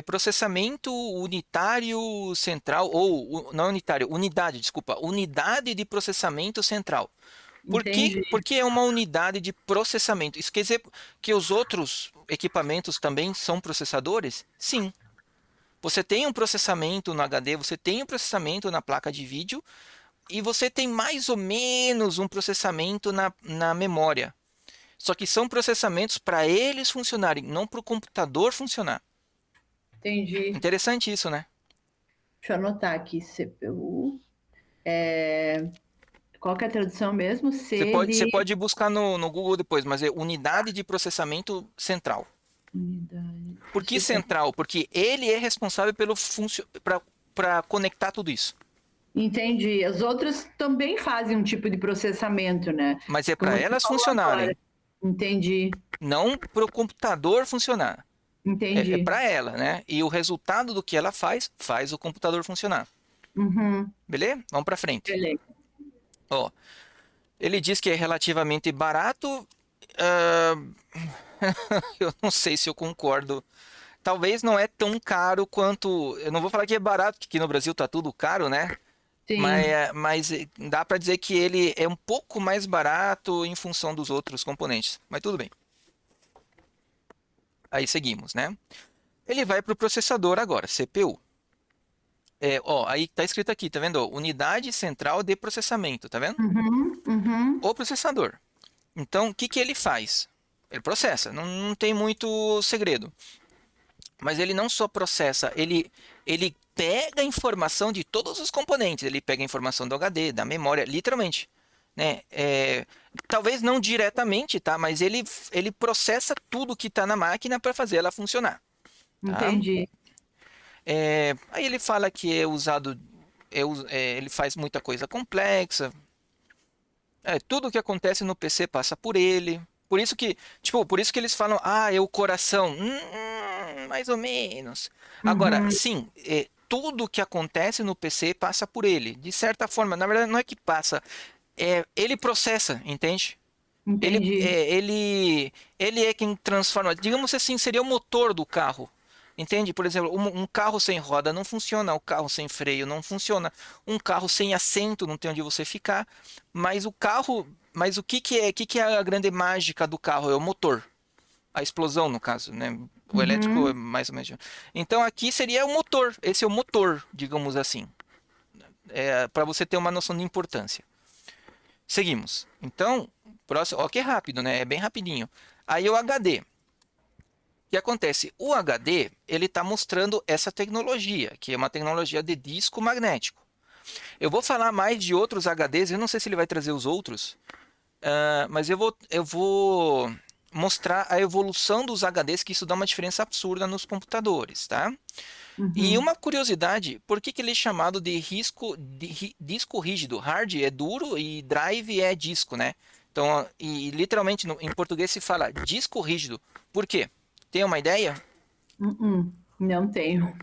processamento unitário central, ou não unitário, unidade, desculpa, unidade de processamento central. entendi. Por que é uma unidade de processamento? Isso quer dizer que os outros equipamentos também são processadores? Sim. Você tem um processamento no HD, você tem um processamento na placa de vídeo e você tem mais ou menos um processamento na memória. Só que são processamentos para eles funcionarem, não para o computador funcionar. Entendi. Interessante isso, né? Deixa eu anotar aqui, CPU. Qual que é a tradução mesmo? C Você de pode buscar no Google depois, mas é unidade de processamento central. unidade de Por que processamento. central? Porque ele é responsável pelo para conectar tudo isso. Entendi. As outras também fazem um tipo de processamento, né? Mas é para Como tu elas falou agora. funcionarem, Entendi. não para o computador funcionar. É Entendi. para ela, né? E o resultado do que ela faz, faz o computador funcionar. Uhum. Beleza? Vamos para frente. Beleza. Ó, ele diz que é relativamente barato. ah, eu não sei se eu concordo. Talvez não é tão caro quanto. Eu não vou falar que é barato, porque aqui no Brasil tá tudo caro, né? Sim. Mas dá para dizer que ele é um pouco mais barato em função dos outros componentes. Mas tudo bem. Aí seguimos, né? Ele vai para o processador agora, CPU. Aí tá escrito aqui, tá vendo? Ó, Unidade Central de Processamento, tá vendo? Uhum. Uhum. O processador. Então, o que que ele faz? Ele processa, não tem muito segredo. Mas ele não só processa, ele pega a informação de todos os componentes. Ele pega a informação do HD, da memória, literalmente. Né? Talvez não diretamente, tá? Mas ele processa tudo que está na máquina para fazer ela funcionar. Tá? Entendi. Aí ele fala que é usado, ele faz muita coisa complexa. Tudo que acontece no PC passa por ele. Por isso que, tipo, por isso que eles falam, é o coração. mais ou menos. Agora, Uhum, sim, tudo que acontece no PC passa por ele. De certa forma, na verdade, não é que passa, ele processa, entende? Ele, entendi. é, ele, ele é quem transforma. Digamos assim, seria o motor do carro. Entende? Por exemplo, um carro sem roda não funciona, o carro sem freio não funciona, um carro sem assento não tem onde você ficar. Mas o que que é a grande mágica do carro? É o motor, a explosão no caso, né? O elétrico é Uhum, mais ou menos. Então aqui seria o motor. Esse é o motor, digamos assim, para você ter uma noção de importância. Seguimos. Então, próximo, ó, que rápido, né? É bem rapidinho. Aí o HD. O que acontece? O HD, ele está mostrando essa tecnologia, que é uma tecnologia de disco magnético. Eu vou falar mais de outros HDs, eu não sei se ele vai trazer os outros, mas eu vou mostrar a evolução dos HDs, que isso dá uma diferença absurda nos computadores, tá? E uhum. uma curiosidade, por que que ele é chamado de disco rígido? Hard é duro e drive é disco, né? Então, e literalmente em português se fala disco rígido. Por quê? Tem uma ideia? Uhum. Não tenho.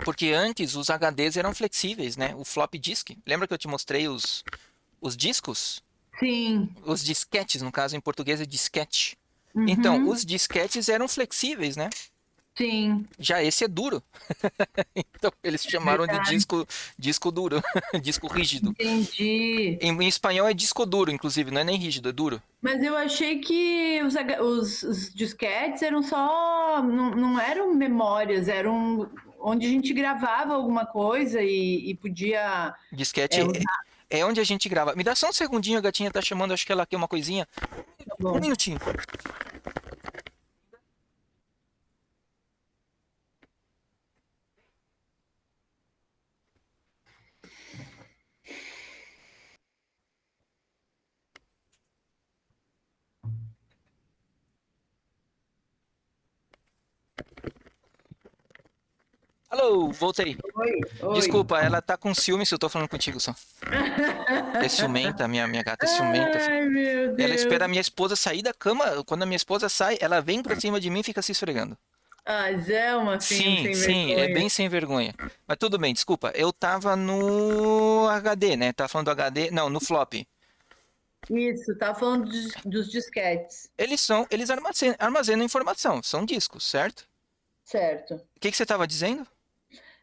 Porque antes os HDs eram flexíveis, né? O flop disk. Lembra que eu te mostrei os discos? Sim. Os disquetes, no caso em português é disquete. Então, Uhum. os disquetes eram flexíveis, né? Sim. Já esse é duro. Então, eles chamaram de Verdade. disco duro, disco rígido. Entendi. Em espanhol é disco duro, inclusive, não é nem rígido, é duro. Mas eu achei que os disquetes eram só. Não, não eram memórias, eram onde a gente gravava alguma coisa e podia Disquete usar. é onde a gente grava. Me dá só um segundinho, a gatinha tá chamando, acho que ela quer uma coisinha. Tá Um bom. minutinho. Alô, voltei. Oi, oi. Desculpa, ela tá com ciúme se eu tô falando contigo só. É ciumenta, minha gata é ciumenta. Ai, meu Ela espera a Deus. minha esposa sair da cama. Quando a minha esposa sai, ela vem pra cima de mim e fica se esfregando. Ah, Zé, uma Sim, sem sim, é vergonha. bem sem vergonha. Mas tudo bem, desculpa. Eu tava no HD, né? Tava falando do HD. Não, no flop. Isso, tá falando dos disquetes, Eles armazenam informação, são discos, certo? certo? O que que você estava dizendo?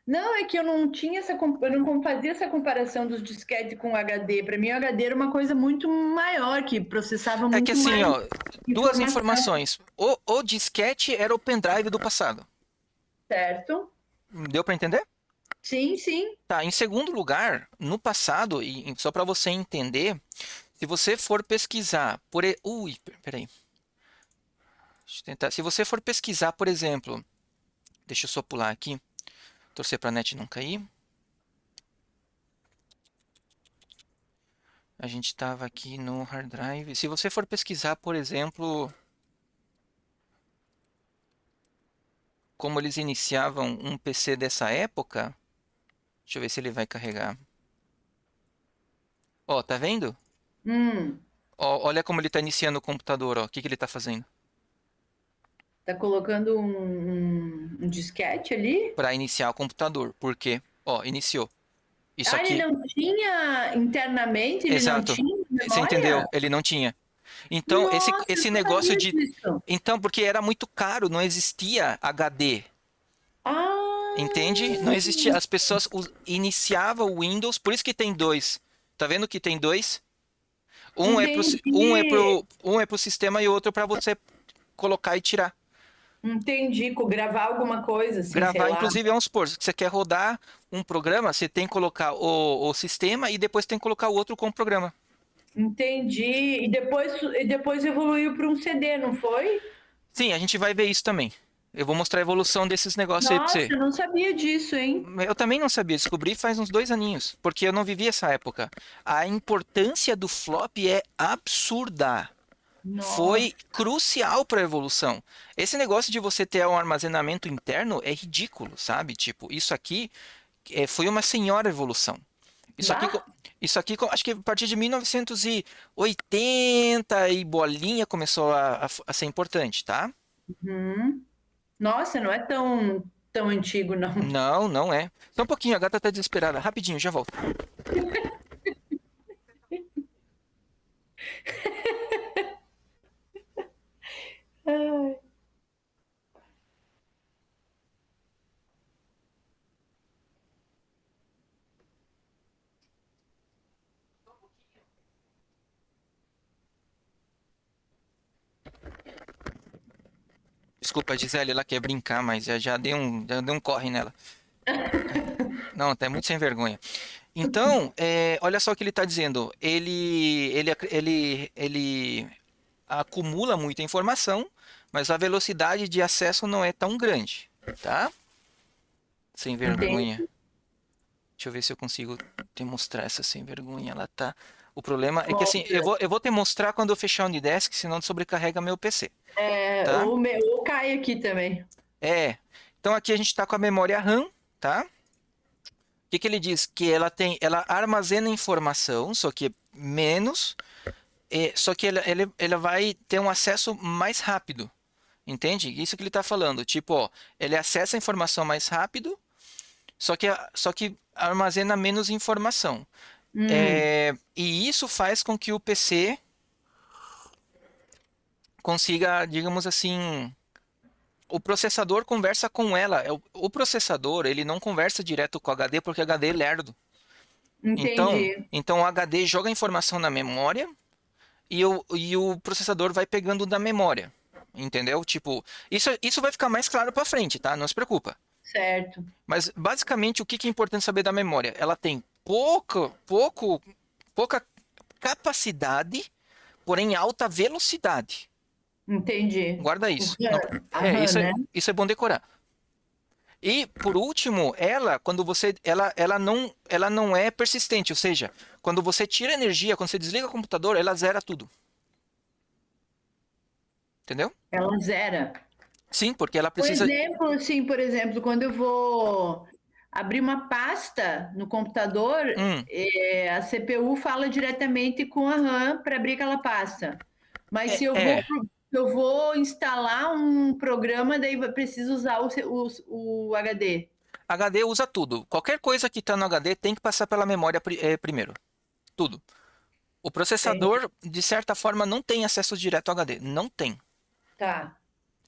Não, é que eu não tinha eu não fazia essa comparação dos disquetes com o HD. Para mim, o HD era uma coisa muito maior, que processava É que muito assim, mais ó, duas informação, informações. O disquete era o pendrive do passado. certo? Deu para entender? Sim, sim. Tá, em segundo lugar, no passado, e só para você entender, se você for pesquisar Ui, peraí. Deixa eu tentar. Se você for pesquisar, por exemplo, deixa eu só pular aqui, torcer para a net não cair. A gente estava aqui no hard drive. Se você for pesquisar, por exemplo, como eles iniciavam um PC dessa época, deixa eu ver se ele vai carregar. Ó, tá vendo? Hum, Ó, olha como ele está iniciando o computador, ó. O que que ele está fazendo? tá colocando um disquete ali? Para iniciar o computador. Por quê? Ó, iniciou. Isso Ah, ele aqui, não tinha internamente, ele não exato. tinha Você entendeu? memória? Ele não tinha. Então, esse, Nossa, eu esse não negócio sabia de. disso. Então, porque era muito caro, não existia HD. Entende? Não Ah, existia. As pessoas iniciavam o Windows, por isso que tem dois. Tá vendo que tem dois? entendi. Um é pro sistema e outro para você colocar e tirar. Entendi, gravar alguma coisa assim, sei Gravar, lá. inclusive, vamos supor, se você quer rodar um programa, você tem que colocar o sistema e depois tem que colocar o outro com o programa. Entendi. E depois evoluiu para um CD, não foi? Sim, a gente vai ver isso também. Eu vou mostrar a evolução desses negócios aí pra Nossa, você. eu não sabia disso, hein? Eu também não sabia, descobri faz uns 2 aninhos, porque eu não vivi essa época. A importância do flop é absurda. Nossa, Foi crucial para a evolução. Esse negócio de você ter um armazenamento interno é ridículo, sabe? Tipo, isso aqui foi uma senhora evolução. Isso aqui, bah. acho que a partir de 1980 e bolinha começou a ser importante, tá? Uhum. Nossa, não é tão antigo, não. Não, não é. Só um pouquinho, a gata tá desesperada. Rapidinho, já volto. Desculpa, Gisele, ela quer brincar, mas já dei um corre nela. Não, tá muito sem vergonha. Então, olha só o que ele está dizendo. Ele acumula muita informação, mas a velocidade de acesso não é tão grande, tá? Sem Entendi. vergonha. Deixa eu ver se eu consigo te mostrar essa sem vergonha. Ela tá. O problema é que assim, eu vou te mostrar quando eu fechar o Unidesk, senão sobrecarrega meu PC, É, tá? o cai aqui também. É. Então aqui a gente está com a memória RAM, tá? O que que ele diz? Que ela armazena informação, só que menos, só que ela vai ter um acesso mais rápido, entende? Isso que ele está falando. Tipo, ó, ele acessa a informação mais rápido, só que armazena menos informação. Hum, E isso faz com que o PC consiga, digamos assim, o processador conversa com ela. O processador, ele não conversa direto com o HD porque o HD é lerdo. Então, entendi. então o HD joga a informação na memória e o processador vai pegando da memória. Entendeu? Tipo, isso vai ficar mais claro para frente, tá? Não se preocupa. Certo. Mas basicamente o que que é importante saber da memória? Ela tem pouca capacidade, porém alta velocidade. Entendi. Guarda O isso. Não, RAM, a RAM, isso é, né? isso é bom decorar. E por último, quando você, ela não é persistente, ou seja, quando você tira energia, quando você desliga o computador, ela zera tudo. Entendeu? Ela zera. Sim, porque ela Um precisa. exemplo, assim, por exemplo, quando eu vou abrir uma pasta no computador, Hum, a CPU fala diretamente com a RAM para abrir aquela pasta. Mas é, se eu vou, é. eu vou instalar um programa, daí preciso usar o HD. HD usa tudo. Qualquer coisa que está no HD tem que passar pela memória primeiro. Tudo. O Entendi. processador, de certa forma, não tem acesso direto ao HD. Não tem. Tá,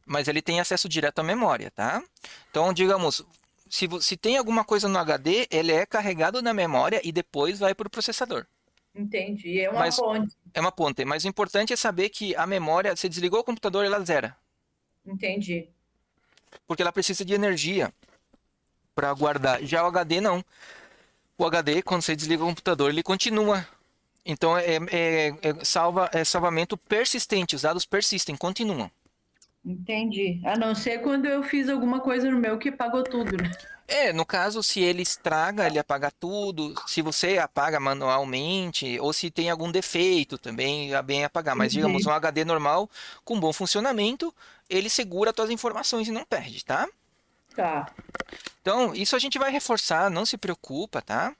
Mas ele tem acesso direto à memória, tá? Então, digamos, se tem alguma coisa no HD, ele é carregado na memória e depois vai para o processador. entendi. É uma Mas ponte. é uma ponte. Mas o importante é saber que a memória, você desligou o computador, ela zera. Entendi. Porque ela precisa de energia para guardar. Já o HD não. O HD, quando você desliga o computador, ele continua. Então é salvamento persistente. Os dados persistem, continuam. Entendi. A não ser quando eu fiz alguma coisa no meu que pagou tudo, né? No caso, se ele estraga, ele apaga tudo. Se você apaga manualmente, ou se tem algum defeito também, é bem apagar. Mas, digamos, um Entendi. HD normal, com bom funcionamento, ele segura as suas informações e não perde, tá? Tá, Então, isso a gente vai reforçar, não se preocupa, tá?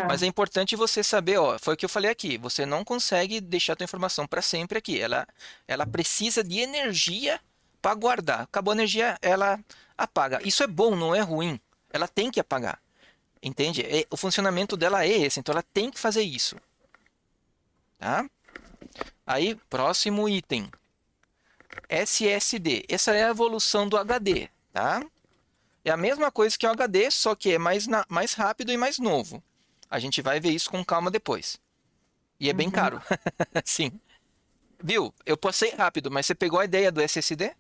Mas é tá. importante você saber, ó, foi o que eu falei aqui, você não consegue deixar a tua informação para sempre aqui. Ela precisa de energia para guardar. Acabou a energia, ela apaga. Isso é bom, não é ruim. Ela tem que apagar. Entende? O funcionamento dela é esse, então ela tem que fazer isso, tá? Aí, próximo item, SSD. Essa é a evolução do HD, tá? É a mesma coisa que o HD, só que é mais rápido e mais novo. A gente vai ver isso com calma depois. E é bem Uhum. caro. Sim. Viu? Eu passei rápido, mas você pegou a ideia do SSD?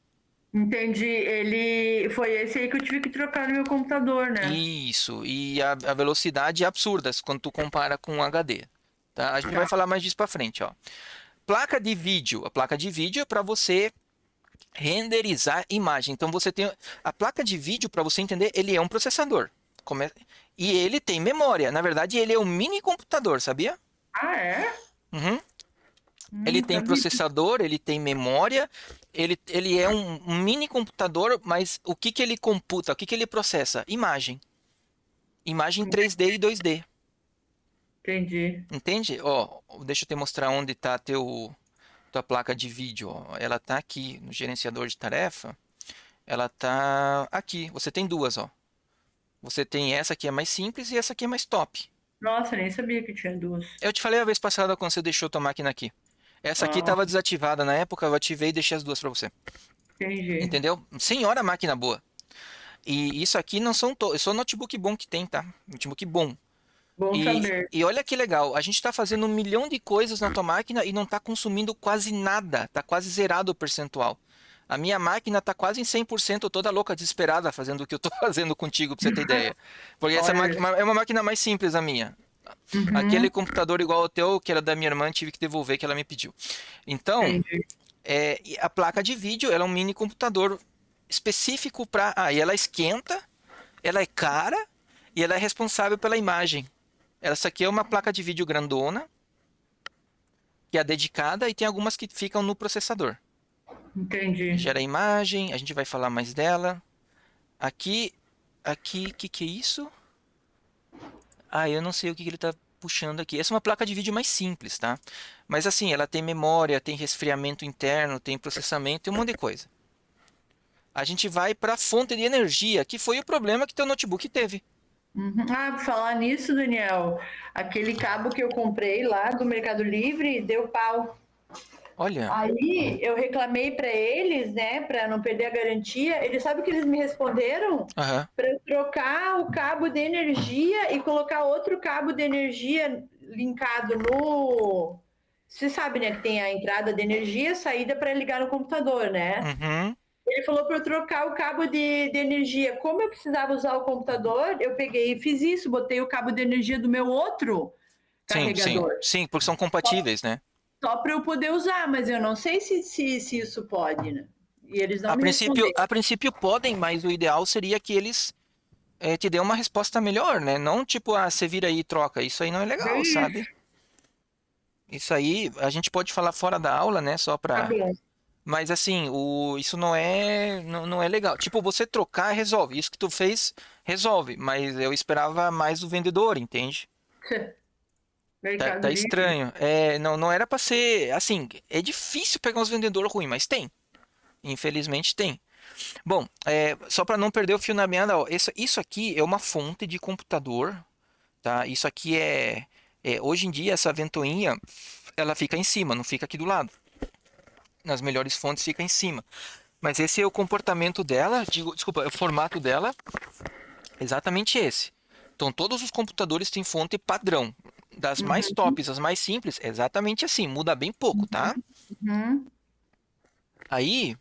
Entendi. Ele foi esse aí que eu tive que trocar no meu computador, né? Isso. E a velocidade é absurda quando tu compara com o HD. Tá? A gente vai Tá. falar mais disso para frente, ó. Placa de vídeo. A placa de vídeo é para você renderizar imagem. Então você tem a placa de vídeo, para você entender, ele é um processador. E ele tem memória. Na verdade, ele é um mini computador, sabia? Ah, é? Uhum. Ele tem Sabia. processador, ele tem memória, ele é um mini computador, mas o que que ele computa? O que que ele processa? Imagem. Imagem 3D e 2D. Entendi. Entende? Ó, deixa eu te mostrar onde está tua placa de vídeo. Ó. Ela está aqui no gerenciador de tarefa. Ela tá aqui. Você tem duas, ó. Você tem essa aqui é mais simples e essa aqui é mais top. Nossa, nem sabia que tinha duas. Eu te falei a vez passada quando você deixou tua máquina aqui. Essa aqui Ah, estava desativada na época, eu ativei e deixei as duas para você. entendi. Entendeu? Senhora máquina boa. E isso aqui não são todos. Só notebook bom que tem, tá? Notebook bom. Bom saber. E olha que legal, a gente está fazendo 1 milhão de coisas na tua máquina e não está consumindo quase nada, está quase zerado o percentual. A minha máquina está quase em 100%, toda louca, desesperada, fazendo o que eu estou fazendo contigo, para você ter ideia. Porque essa Olha. máquina é uma máquina mais simples a minha. Aquele Uhum, computador igual ao teu, que era da minha irmã, tive que devolver, que ela me pediu. Então, entendi. e a placa de vídeo, ela é um mini computador específico para... Ah, e ela esquenta, ela é cara e ela é responsável pela imagem. Essa aqui é uma placa de vídeo grandona, que é dedicada, e tem algumas que ficam no processador. Entendi. Gera imagem, a gente vai falar mais dela. Aqui, que é isso? Ah, eu não sei o que ele está puxando aqui. Essa é uma placa de vídeo mais simples, tá? Mas assim, ela tem memória, tem resfriamento interno, tem processamento, tem um monte de coisa. A gente vai para a fonte de energia, que foi o problema que teu notebook teve. Uhum. Ah, por falar nisso, Daniel, aquele cabo que eu comprei lá do Mercado Livre deu pau. Olha, Aí eu reclamei para eles, né, para não perder a garantia. Eles sabem que eles me responderam aham, para eu trocar o cabo de energia e colocar outro cabo de energia linkado no. Você sabe, né, que tem a entrada de energia, a saída para ligar no computador, né? uhum, Ele falou para eu trocar o cabo de energia. Como eu precisava usar o computador, eu peguei e fiz isso, botei o cabo de energia do meu outro sim, sim, carregador, sim, porque são compatíveis, né? só para eu poder usar, mas eu não sei se isso pode, né? E eles não me responderam. A princípio podem, mas o ideal seria que eles te dê uma resposta melhor, né? Não tipo, ah, você vira aí e troca. Isso aí não é legal, sabe? Isso, Isso aí a gente pode falar fora da aula, né? Só tá pra. bom. Mas assim, isso não é legal. Tipo, você trocar resolve. Isso que tu fez resolve. Mas eu esperava mais do vendedor, entende? Tá, Mercado tá Livre. estranho. Não era pra ser. Assim, é difícil pegar uns vendedores ruins, mas tem. Infelizmente tem. Bom, só para não perder o fio na meada, ó, isso aqui é uma fonte de computador, tá? Isso aqui hoje em dia essa ventoinha, ela fica em cima, não fica aqui do lado. Nas melhores fontes fica em cima. Mas esse é o comportamento dela, desculpa, é o formato dela, exatamente esse. Então todos os computadores têm fonte padrão. Das mais Uhum, tops, as mais simples, é exatamente assim, muda bem pouco, tá? uhum. Aí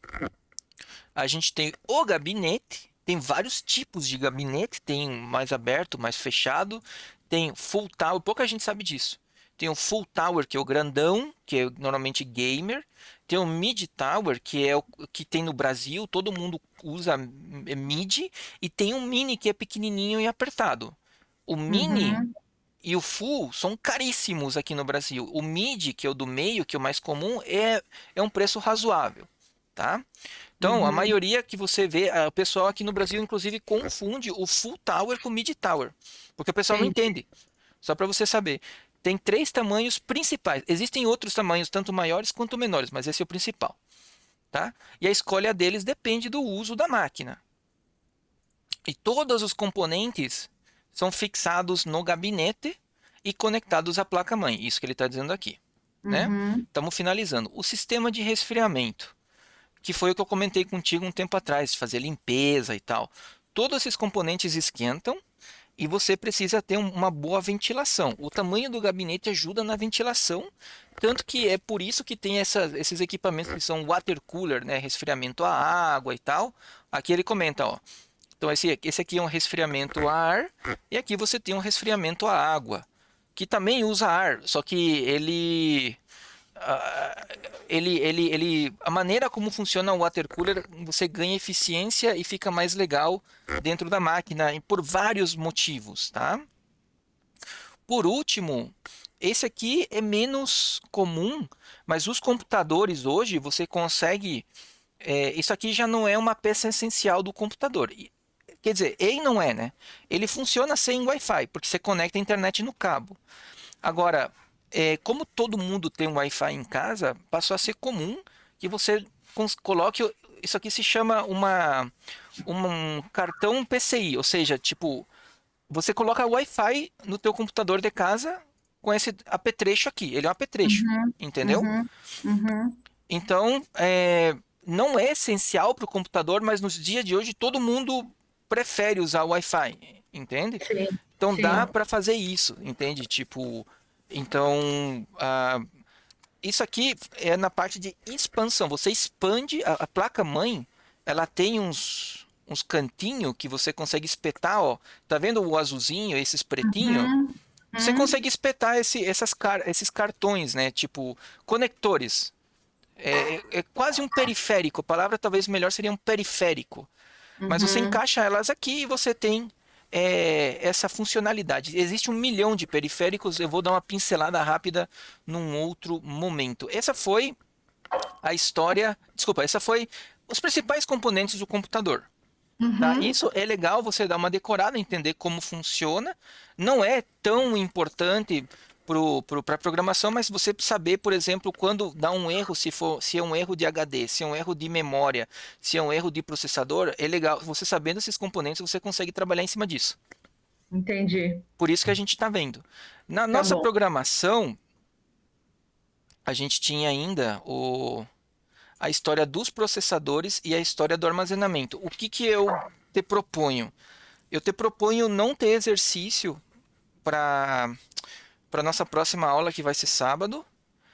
a gente tem o gabinete, tem vários tipos de gabinete, tem mais aberto, mais fechado, tem full tower, pouca gente sabe disso. Tem o full tower, que é o grandão, que é normalmente gamer. Tem o mid tower, que é o que tem no Brasil, todo mundo usa mid. E tem um mini, que é pequenininho e apertado. O mini Uhum, e o full são caríssimos aqui no Brasil. O mid, que é o do meio, que é o mais comum, é um preço razoável, tá? Então, a uhum. maioria que você vê, o pessoal aqui no Brasil, inclusive, confunde o full tower com o mid tower, porque o pessoal não Entendi. entende. Só para você saber, tem três tamanhos principais. Existem outros tamanhos, tanto maiores quanto menores, mas esse é o principal, tá? E a escolha deles depende do uso da máquina. E todos os componentes são fixados no gabinete e conectados à placa-mãe. Isso que ele está dizendo aqui, né? Uhum. Estamos finalizando. O sistema de resfriamento, que foi o que eu comentei contigo um tempo atrás, de fazer limpeza e tal. Todos esses componentes esquentam e você precisa ter uma boa ventilação. O tamanho do gabinete ajuda na ventilação, tanto que é por isso que tem esses equipamentos que são water cooler, né, resfriamento a água e tal. Aqui ele comenta, ó. Então esse aqui é um resfriamento a ar e aqui você tem um resfriamento a água, que também usa ar, só que ah, a maneira como funciona o water cooler, você ganha eficiência e fica mais legal dentro da máquina e por vários motivos, tá? Por último, esse aqui é menos comum, mas os computadores hoje você consegue. Isso aqui já não é uma peça essencial do computador. Quer dizer, ele não é, né? Ele funciona sem Wi-Fi, porque você conecta a internet no cabo. Agora, como todo mundo tem um Wi-Fi em casa, passou a ser comum que você coloque isso aqui se chama um cartão PCI, ou seja, tipo, você coloca Wi-Fi no teu computador de casa com esse apetrecho aqui. Ele é um apetrecho, Uhum, entendeu? uhum, uhum. Então, não é essencial para o computador, mas nos dias de hoje todo mundo prefere usar o Wi-Fi, entende? Sim, Então dá sim. para fazer isso, entende? Tipo, então, isso aqui é na parte de expansão. Você expande a placa-mãe, ela tem uns cantinhos que você consegue espetar, ó. Tá vendo o azulzinho, esses pretinhos? Uhum, Você uhum. consegue espetar esses cartões, né? Tipo, conectores. É quase um periférico. A palavra talvez melhor seria um periférico. Mas você Uhum. encaixa elas aqui e você tem essa funcionalidade. Existe 1 milhão de periféricos. Eu vou dar uma pincelada rápida num outro momento. Essa foi a história. Desculpa, essa foi os principais componentes do computador. Tá? Uhum. Isso é legal você dar uma decorada, entender como funciona. Não é tão importante para a programação, mas você saber, por exemplo, quando dá um erro, se é um erro de HD, se é um erro de memória, se é um erro de processador, é legal. Você sabendo esses componentes, você consegue trabalhar em cima disso. Entendi. Por isso que a gente está vendo. Na Tá nossa bom. programação, a gente tinha ainda a história dos processadores e a história do armazenamento. O que que eu te proponho? Eu te proponho não ter exercício para nossa próxima aula, que vai ser sábado.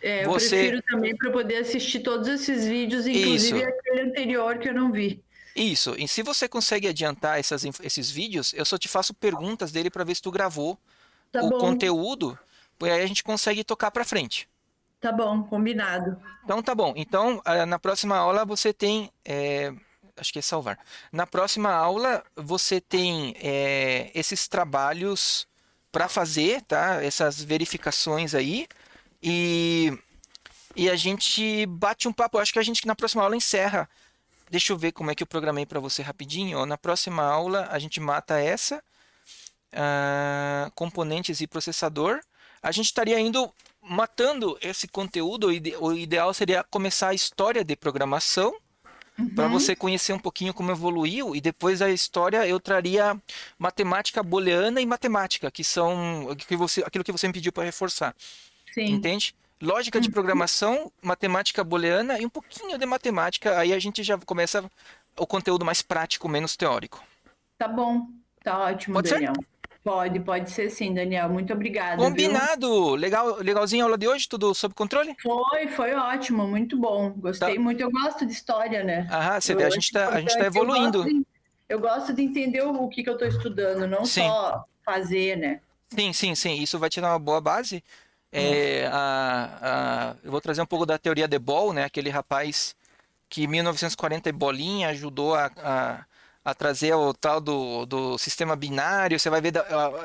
É, eu Você. prefiro também para poder assistir todos esses vídeos, inclusive Isso, aquele anterior que eu não vi. isso. E se você consegue adiantar esses vídeos, eu só te faço perguntas dele para ver se tu gravou Tá o bom, conteúdo, e aí a gente consegue tocar para frente. tá bom, combinado. Então tá bom. Então, na próxima aula você tem. Acho que é salvar. Na próxima aula você tem esses trabalhos para fazer, tá? Essas verificações aí. E, e a gente bate um papo. Eu acho que a gente na próxima aula encerra. Deixa eu ver como é que eu programei para você rapidinho. Ó. Na próxima aula a gente mata essa. Componentes e processador. A gente estaria indo matando esse conteúdo. O ideal seria começar a história de programação para Uhum. você conhecer um pouquinho como evoluiu, e depois da história eu traria matemática booleana e matemática, que são aquilo que você me pediu para reforçar, Sim. entende? Lógica de Hum, programação, matemática booleana e um pouquinho de matemática, aí a gente já começa o conteúdo mais prático, menos teórico. tá bom, tá ótimo, Pode ser? Daniel. Pode ser sim, Daniel. Muito obrigada, viu? Combinado! Legal, legalzinho a aula de hoje, tudo sob controle? Foi ótimo, muito bom. Tá. Gostei muito. Eu gosto de história, né? Você vê, Eu acho a gente tá importante. evoluindo. Eu gosto de entender o que que eu estou estudando, não Sim. só fazer, né? Sim, sim, sim. Isso vai te dar uma boa base. É. Eu vou trazer um pouco da teoria de Boole, né? Aquele rapaz que em 1940 e bolinha ajudou a trazer o tal do sistema binário. Você vai ver,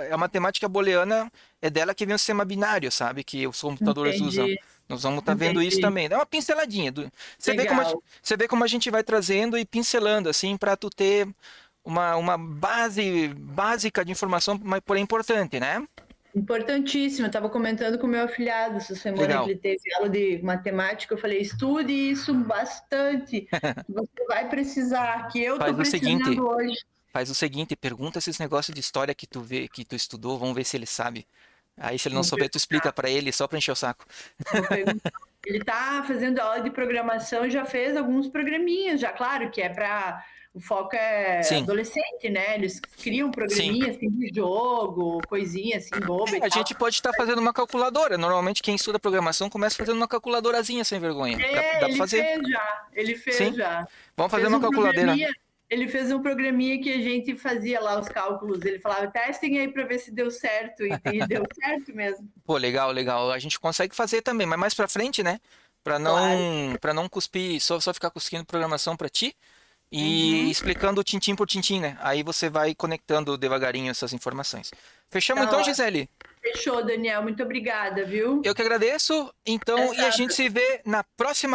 a matemática booleana é dela que vem o sistema binário, sabe? Que os computadores usam. Entendi, Nós vamos estar vendo isso entendi. também. Dá uma pinceladinha. Legal. Você vê como a gente vai trazendo e pincelando, assim, para tu ter uma base básica de informação, mas porém importante, né? Importantíssimo. Eu estava comentando com o meu afilhado essa semana que Legal. ele teve aula de matemática. Eu falei, estude isso bastante. Você vai precisar, que eu estou Faz o seguinte, precisando hoje. pergunta esses negócios de história que tu vê, que tu estudou, vamos ver se ele sabe. Aí se ele não Vou souber, tu explica perguntar, pra ele só pra encher o saco. vou perguntar. Ele está fazendo aula de programação e já fez alguns programinhas, já claro que é para o foco é Sim, adolescente, né? Eles criam sim. programinhas assim de jogo, coisinha assim boba e A tal. gente pode estar fazendo uma calculadora. Normalmente quem estuda programação começa fazendo uma calculadorazinha sem vergonha. É, Dá pra fazer. ele fez Sim. já. Vamos fazer Fez uma um calculadeira. programinha, ele fez um programinha que a gente fazia lá os cálculos. Ele falava, testem aí para ver se deu certo, e deu certo mesmo. Pô, legal, legal. A gente consegue fazer também, mas mais pra frente, né? Claro. Para não cuspir, só ficar cuspindo programação pra ti. E Uhum. explicando tintim por tintim, né? Aí você vai conectando devagarinho essas informações. Fechamos Tá então, ótimo. Gisele? Fechou, Daniel. Muito obrigada, viu? Eu que agradeço. Até Então, e a gente sábado. se vê na próxima